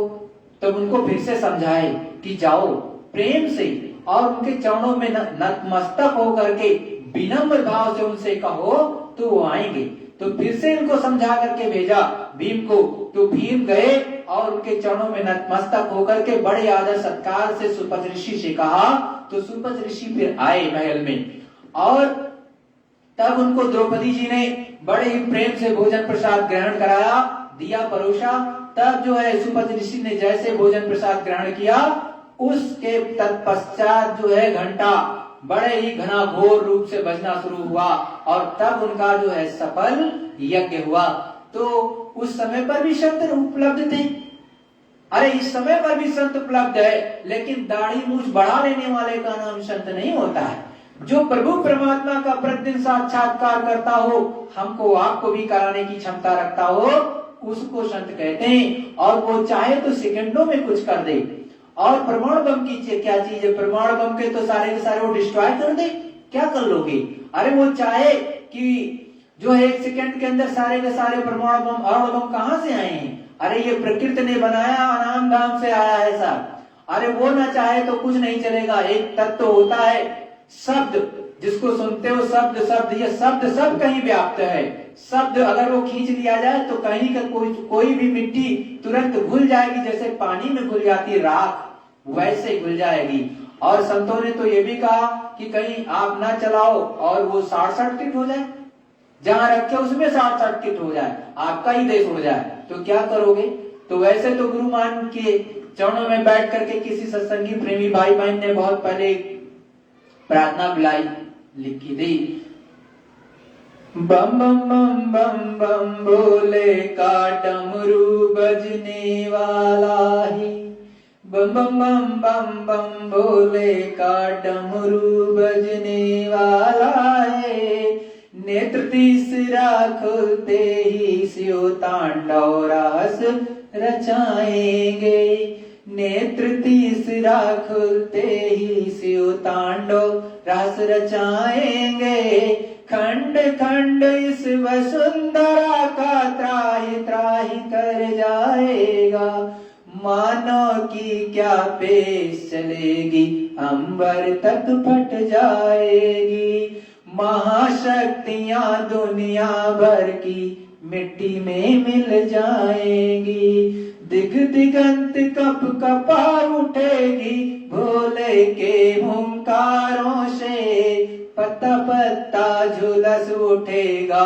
तब उनको फिर से समझाए कि जाओ प्रेम से और उनके चरणों में नतमस्तक होकर के विनम्र भाव से उनसे कहो तो वो आएंगे। तो फिर से उनको समझा करके भेजा भीम को। तो भीम गए और उनके चरणों में नतमस्तक होकर के बड़े आदर सत्कार से सुपच ऋषि से कहा। तो सुपच ऋषि फिर आए महल में, और तब उनको द्रौपदी जी ने बड़े ही प्रेम से भोजन प्रसाद ग्रहण कराया, दिया परोसा। तब जो है सुपच ऋषि ने जैसे भोजन प्रसाद ग्रहण किया, उसके तत्पश्चात जो है घंटा बड़े ही घनाघोर रूप से बजना शुरू हुआ, और तब उनका जो है सफल यज्ञ हुआ। तो उस समय पर भी संत उपलब्ध थे। अरे इस समय पर भी संत उपलब्ध है, लेकिन दाढ़ी मूछ बढ़ा लेने वाले का नाम संत नहीं होता है। जो प्रभु परमात्मा का प्रतिदिन साक्षात्कार करता हो, हमको आपको भी कराने की क्षमता रखता हो, उसको संत कहते हैं। और वो चाहे तो सेकंडों में कुछ कर दे। और परमाणु बम की क्या चीज है, परमाणु बम के तो सारे के सारे वो डिस्ट्रॉय कर दे, क्या कर लोगे। अरे वो चाहे कि जो है 1 सेकंड के अंदर सारे के सारे परमाणु बम कहां से आए हैं। अरे ये प्रकृति ने बनाया, अनाम धाम से आया है सब। अरे वो ना चाहे तो कुछ नहीं चलेगा। एक तत्व होता है शब्द, जिसको सुनते हो शब्द शब्द, ये शब्द सब कहीं व्याप्त है। शब्द अगर वो खींच लिया जाए तो कहीं का कोई भी मिट्टी तुरंत घुल जाएगी, जैसे पानी में घुल जाती राख, वैसे घुल जाएगी। और संतों ने तो ये भी कहा कि कहीं आप ना चलाओ और वो शॉर्ट सर्किट हो जाए, जहां रखे उसमें शॉर्ट सर्किट हो जाए, आपका ही देश उड़ जाए, तो क्या करोगे। तो वैसे तो गुरु मान के चरणों में बैठ करके किसी सत्संगी प्रेमी भाई बहन ने बहुत पहले प्रार्थना बुलाई लिखी थी। बम बम बम बम बम भोले का डमरू बजने वाला ही, बम बम बम बम बम भोले का डमरू बजने वाला है। नेत्र तीसरा खुलते ही शिव तांडव रास रचाएंगे। नेत्र तीसरा खुलते ही शिव तांडव रास रचाएंगे। खंड खंड इस वसुंधरा का त्राहि त्राहि कर जाएगा। मानव की क्या पेश चलेगी, अंबर तक फट जाएगी। महाशक्तियां दुनिया भर की मिट्टी में मिल जाएंगी। दिग दिगंत कप कपा उठेगी, भोले के हुंकारों से। पत्ता पत्ता झुलस उठेगा,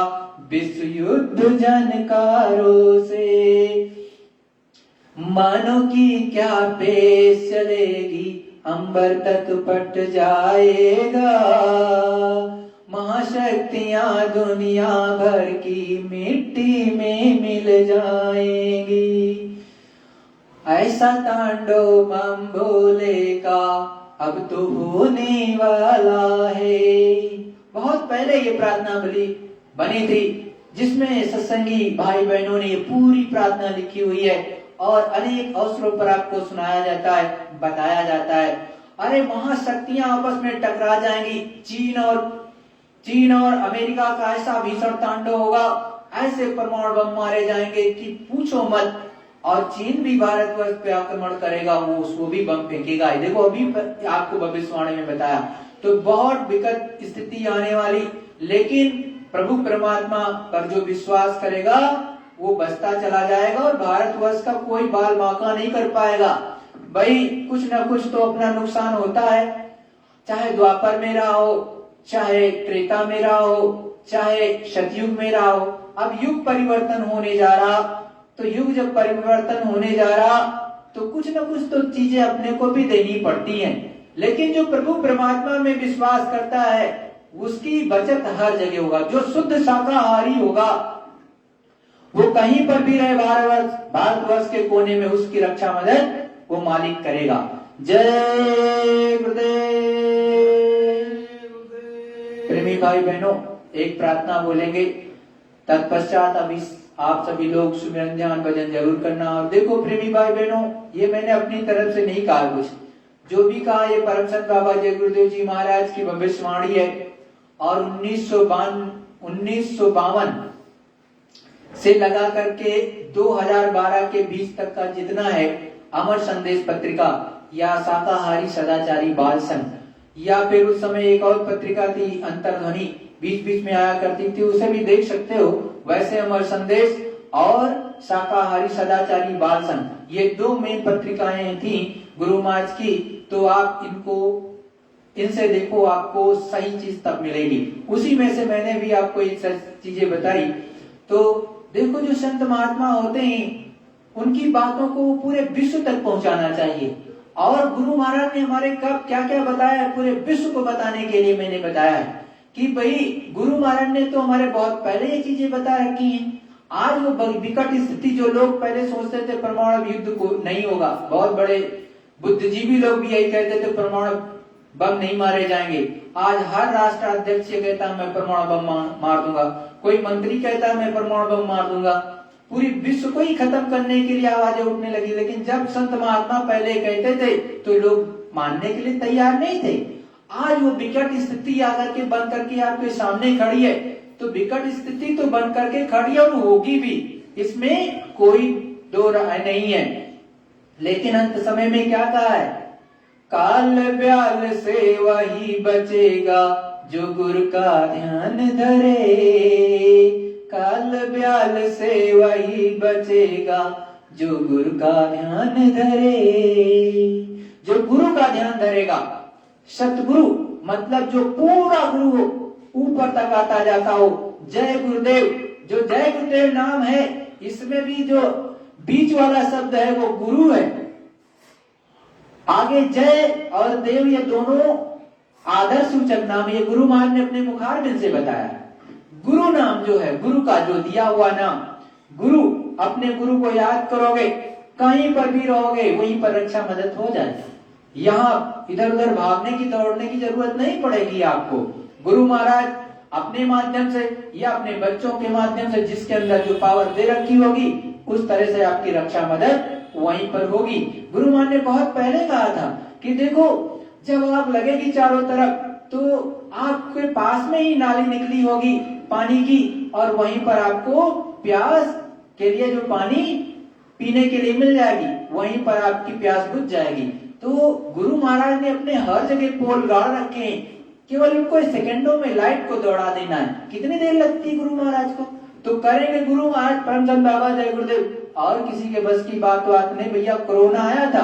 विश्व युद्ध जानकारों से। मानो की क्या पेश चलेगी, अंबर तक पट जाएगा। महाशक्तियां दुनिया भर की मिट्टी में मिल जाएंगी। ऐसा तांडव हम भोले का अब तो होने वाला है। बहुत पहले ये प्रार्थना बनी थी, जिसमें सत्संगी भाई बहनों ने ये पूरी प्रार्थना लिखी हुई है और अनेक अवसरों पर आपको सुनाया जाता है, बताया जाता है। अरे महाशक्तियां आपस में टकरा जाएंगी। चीन और अमेरिका का ऐसा भीषण तांडव होगा, ऐसे परमाणु बम मारे जाएंगे कि पूछो मत। और चीन भी भारतवर्ष पे आक्रमण करेगा, वो भी बम फेंकेगा। देखो अभी आपको भविष्यवाणी में बताया। तो बहुत विकट स्थिति आने वाली, लेकिन प्रभु परमात्मा पर जो विश्वास करेगा वो बचता चला जाएगा और भारतवर्ष का कोई बाल बांका नहीं कर पाएगा। भाई कुछ ना कुछ तो अपना नुकसान होता है, चाहे द्वापर में रहा हो, चाहे त्रेता में रहा हो, चाहे सतयुग में रहा हो। अब युग परिवर्तन होने जा रहा, तो युग जब परिवर्तन होने जा रहा तो कुछ ना कुछ तो चीजें अपने को भी देनी पड़ती हैं। लेकिन जो प्रभु परमात्मा में विश्वास करता है उसकी बचत हर जगह होगा। जो शुद्ध शाकाहारी होगा वो कहीं पर भी रहे भारतवर्ष के कोने में, उसकी रक्षा मदद वो मालिक करेगा। जय गुरुदेव। प्रेमी भाई बहनों, एक प्रार्थना बोलेंगे, तत्पश्चात अभी आप सभी लोग सुमिरन ध्यान भजन जरूर करना। और देखो प्रेमी भाई बहनों, ये मैंने अपनी तरफ से नहीं कहा, कुछ जो भी कहा ये परम संत बाबा जय गुरुदेव जी महाराज की भविष्यवाणी है। और 1952 से लगा करके 2012 के बीच तक का जितना है अमर संदेश पत्रिका या शाकाहारी सदाचारी बाल संघ, या फिर उस समय एक और पत्रिका थी अंतर्ध्वनि, बीच बीच में आया करती थी, उसे भी देख सकते हो। वैसे अमर संदेश और शाकाहारी सदाचारी बाल संघ, ये दो मेन पत्रिकाएं थी गुरु महाराज की। तो आप इनसे देखो, आपको सही चीज तब मिलेगी। उसी में से मैंने भी आपको एक चीजें बताई। तो देखो जो संत महात्मा होते हैं उनकी बातों को पूरे विश्व तक पहुंचाना चाहिए। और गुरु महाराज ने हमारे कब क्या क्या बताया है पूरे विश्व को बताने के लिए मैंने बताया है कि भाई गुरु महाराज ने तो हमारे बहुत पहले ये चीजें बता रखी हैं। आज वो विकट स्थिति, जो लोग पहले सोचते थे परमाणु युद्ध को नहीं होगा, बहुत बड़े बुद्धिजीवी लोग भी यही कहते थे परमाणु बम नहीं मारे जाएंगे। आज हर राष्ट्राध्यक्ष ये कहता है मैं परमाणु बम मार दूंगा, कोई मंत्री कहता है मैं परमाणु बम मार दूंगा। पूरी विश्व को ही खत्म करने के लिए आवाजें उठने लगी। लेकिन जब संत महात्मा पहले कहते थे तो लोग मानने के लिए तैयार नहीं थे। आज वो विकट स्थिति आकर के बन करके आपके सामने खड़ी है। तो विकट स्थिति तो बन करके खड़ी है और होगी भी, इसमें कोई दो राय नहीं है। लेकिन अंत समय में क्या कहा है, काल ब्याल से वही बचेगा जो गुरु का ध्यान धरे। काल ब्याल से वही बचेगा जो गुरु का ध्यान धरे। जो गुरु का ध्यान धरेगा, सतगुरु मतलब जो पूरा गुरु हो, ऊपर तक आता जाता हो। जय गुरुदेव, जो जय गुरुदेव नाम है इसमें भी जो बीच वाला शब्द है वो गुरु है। आगे जय और देव ये दोनों आदर सूचक नाम, ये गुरु महाराज ने अपने मुखारबिंद से बताया। गुरु नाम जो है, गुरु का जो दिया हुआ नाम, गुरु, अपने गुरु को याद करोगे, कहीं पर भी रहोगे वहीं पर रक्षा मदद हो जाएगी। यहाँ इधर उधर भागने की दौड़ने की जरूरत नहीं पड़ेगी आपको। गुरु महाराज अपने माध्यम से या अपने बच्चों के माध्यम से जिसके अंदर जो पावर दे रखी होगी उस तरह से आपकी रक्षा मदद वहीं पर होगी। गुरु महाराज ने बहुत पहले कहा था कि देखो जब आग लगेगी चारों तरफ तो आपके पास में ही नाली निकली होगी पानी की, और वहीं पर आपको प्यास के लिए जो पानी पीने के लिए मिल जाएगी, वहीं पर आपकी प्यास बुझ जाएगी। तो गुरु महाराज ने अपने हर जगह पोल गाड़ रखे हैं, केवल उनको सेकंडों में लाइट को दौड़ा देना है। कितनी देर लगती है गुरु महाराज को, तो करेंगे गुरु महाराज परमचंद बाबा जय गुरुदेव। और किसी के बस की बात नहीं। भैया कोरोना आया था,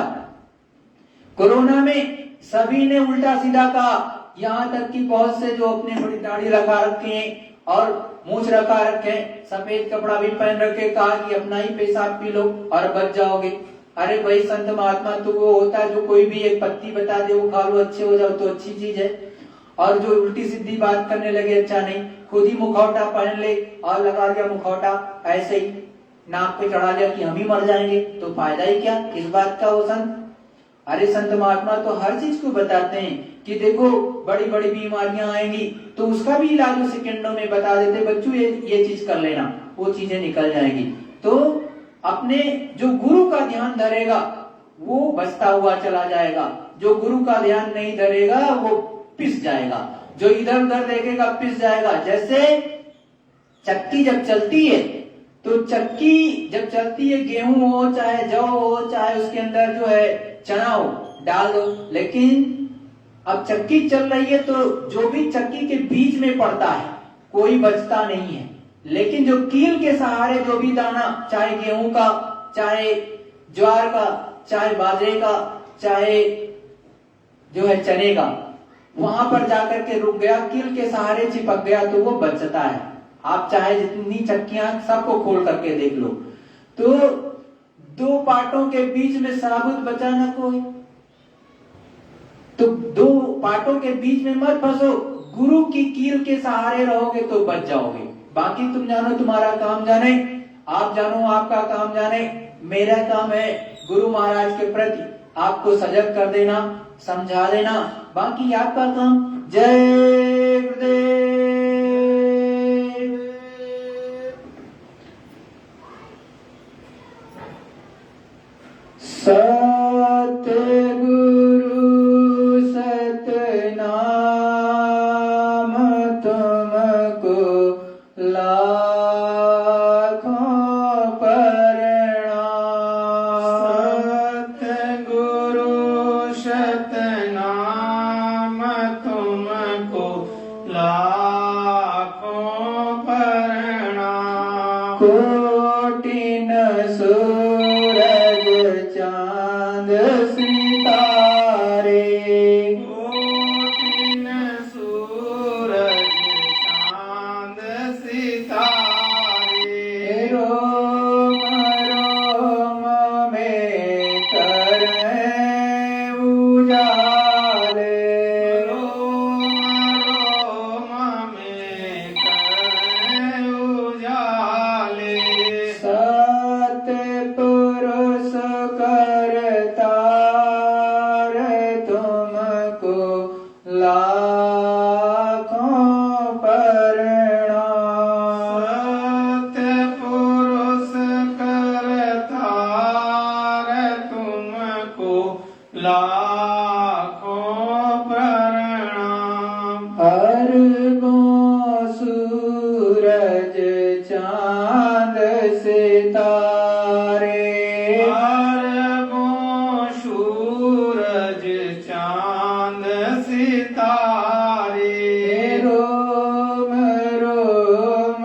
कोरोना में सभी ने उल्टा सीधा कहा, यहाँ तक कि बहुत से जो अपने बड़ी दाढ़ी लगा रखे हैं और मूछ रखा रखे, सफेद कपड़ा भी पहन रखे, कहा कि अपना ही पेशाब पी लो और बच जाओगे। अरे भाई संत महात्मा तो वो होता है जो कोई भी एक पत्ती बता दे वो खा लो अच्छे हो जाओ तो अच्छी चीज है, और जो उल्टी सीधी बात करने लगे अच्छा नहीं। खुद ही मुखौटा पहन ले और लगा दिया मुखौटा, ऐसे ही नाक पे चढ़ा लिया कि हम ही मर जाएंगे, तो फायदा ही क्या, किस बात का वो संत। अरे संत महात्मा तो हर चीज को बताते हैं कि देखो बड़ी बड़ी बीमारियां आएंगी तो उसका भी इलाज वो सेकंडों में बता देते, बच्चों ये चीज कर लेना, वो चीजें निकल जाएंगी। तो अपने जो गुरु का ध्यान धरेगा वो बचता हुआ चला जाएगा, जो गुरु का ध्यान नहीं धरेगा वो पिस जाएगा, जो इधर उधर देखेगा पिस जाएगा। जैसे चक्की जब चलती है तो चक्की जब चलती है, गेहूं हो चाहे जौ हो चाहे उसके अंदर जो है चना हो डाल दो, लेकिन अब चक्की चल रही है तो जो भी चक्की के बीच में पड़ता है कोई बचता नहीं है, लेकिन जो कील के सहारे जो भी दाना, चाहे गेहूं का चाहे ज्वार का चाहे बाजरे का चाहे जो है चने का, वहां पर जाकर के रुक गया, कील के सहारे चिपक गया तो वो बचता है। आप चाहे जितनी चक्कियां सबको खोल करके देख लो, तो दो पाटों के बीच में साबुत बचा ना कोई, तो दो पाटों के बीच में मत फंसो, गुरु की कील के सहारे रहोगे तो बच जाओगे। बाकी तुम जानो तुम्हारा काम जाने, आप जानो आपका काम जाने, मेरा काम है गुरु महाराज के प्रति आपको सजग कर देना, समझा देना, बाकी आपका काम। जय गुरुदेव। सतगुरु सतनाम तुमको लाखों प्रणाम। सतगुरु शतनाम तुमको लाखों प्रणाम। कोटिन सूरज चांद सितारे, कोटिन सूरज चांद सितारे, रोम रोम में करें उजाले, रोम रोम में करें उजाले। सतपुरुष करतार तुमको लाखों प्रणाम। सतपुरुष करतार तुमको लाखों प्रणाम। अरबों सूरज चांद सितारे, अरबों सूरज चांद सितारे, रोम रोम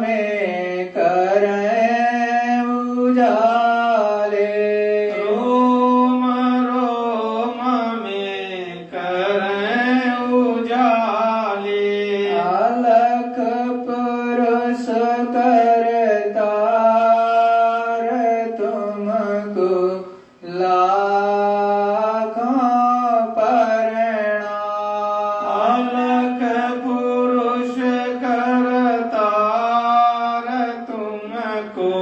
में करें उजाले, रोम रोम में करें उजाले। अलख पुरुष करतार तुमको लाखों प्रणाम। अलख पुरुष करतार तुमको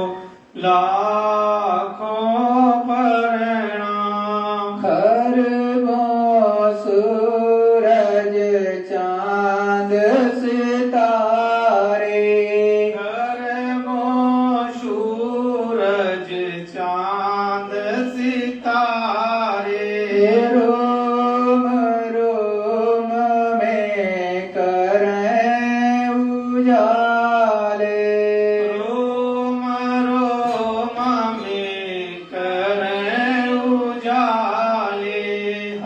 लाखों प्रणाम। खरबों सूरज चांद सितारे, खरबों सूरज चांद सितारे, रोम रोम में करें उजाले, रोम रोम में करें उजाले।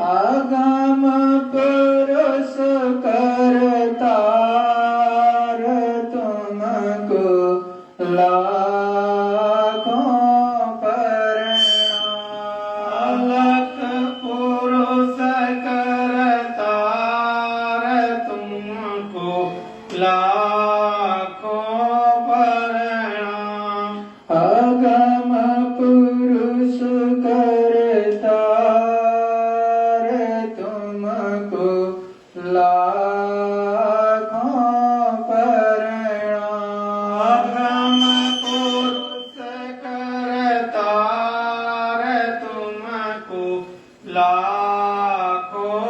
आगम पुरुष करतार तुमको लाखों प्रणाम। अलख पुरुष करतार तुमको लाखों प्रणाम। अगम पुरुष करतार तुमको लाखों प्रणाम। अगम पुरुष करतार तुमको लाखों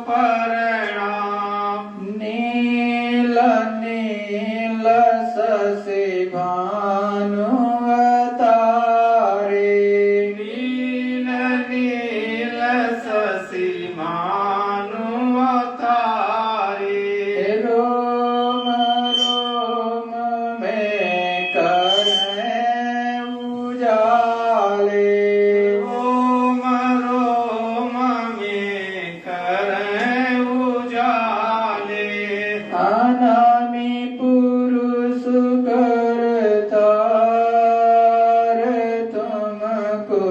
प्रणाम। नील नील शशि भानु अवतारे। नील नील शशि भानु अवतारे। रोम रोम में करें उजाले। रोम रोम में करें उजाले। अनामी पुरुष करतार तुमको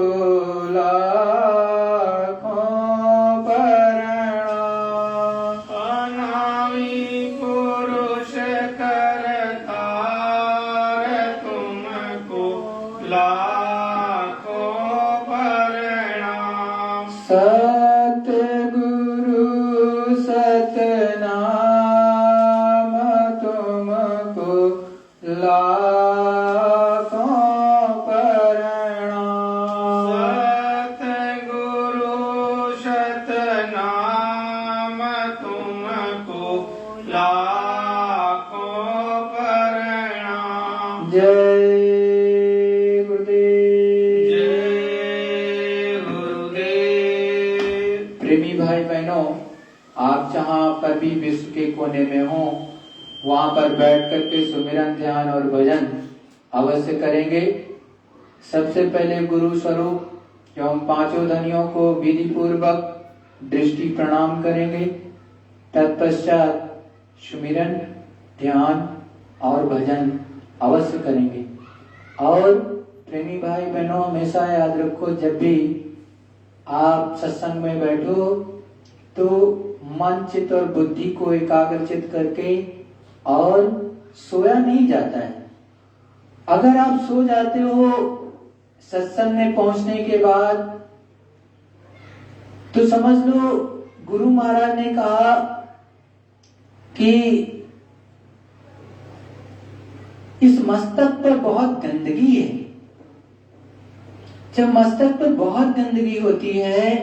लाखों प्रणाम। अनामि पुरुष करतार तुमको लाखों प्रणाम। सतगुरु सतनाम तुमको लाखों प्रणाम। सतगुरु सतनाम तुमको लाखों प्रणाम। जय गुरुदेव। जय गुरुदेव। प्रेमी भाई बहनों, आप जहाँ पर भी विश्व के कोने में हो वहां पर बैठ करके सुमिरन ध्यान और भजन अवश्य करेंगे। सबसे पहले गुरु स्वरूप एवं पांचों धनियों को विधि पूर्वक दृष्टि प्रणाम करेंगे। तत्पश्चात सुमिरन ध्यान और भजन अवश्य करेंगे। और प्रेमी भाई बहनों, हमेशा याद रखो, जब भी आप सत्संग में बैठो तो मन चित्त और बुद्धि को एकाग्रचित करके, और सोया नहीं जाता है। अगर आप सो जाते हो सत्संग में पहुंचने के बाद तो समझ लो गुरु महाराज ने कहा कि इस मस्तक पर बहुत गंदगी है। जब मस्तक पर बहुत गंदगी होती है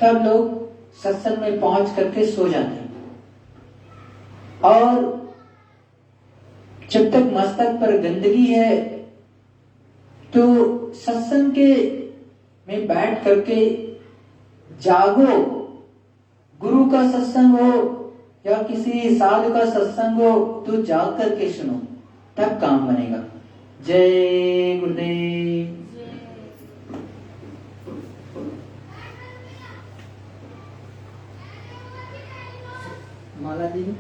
तब लोग सत्संग में पहुंच करके सो जाते हैं। और जब तक मस्तक पर गंदगी है तो सत्संग के में बैठ करके जागो। गुरु का सत्संग हो या किसी साधु का सत्संग हो तो जाग करके सुनो, तब काम बनेगा। जय गुरुदेव। माला दी है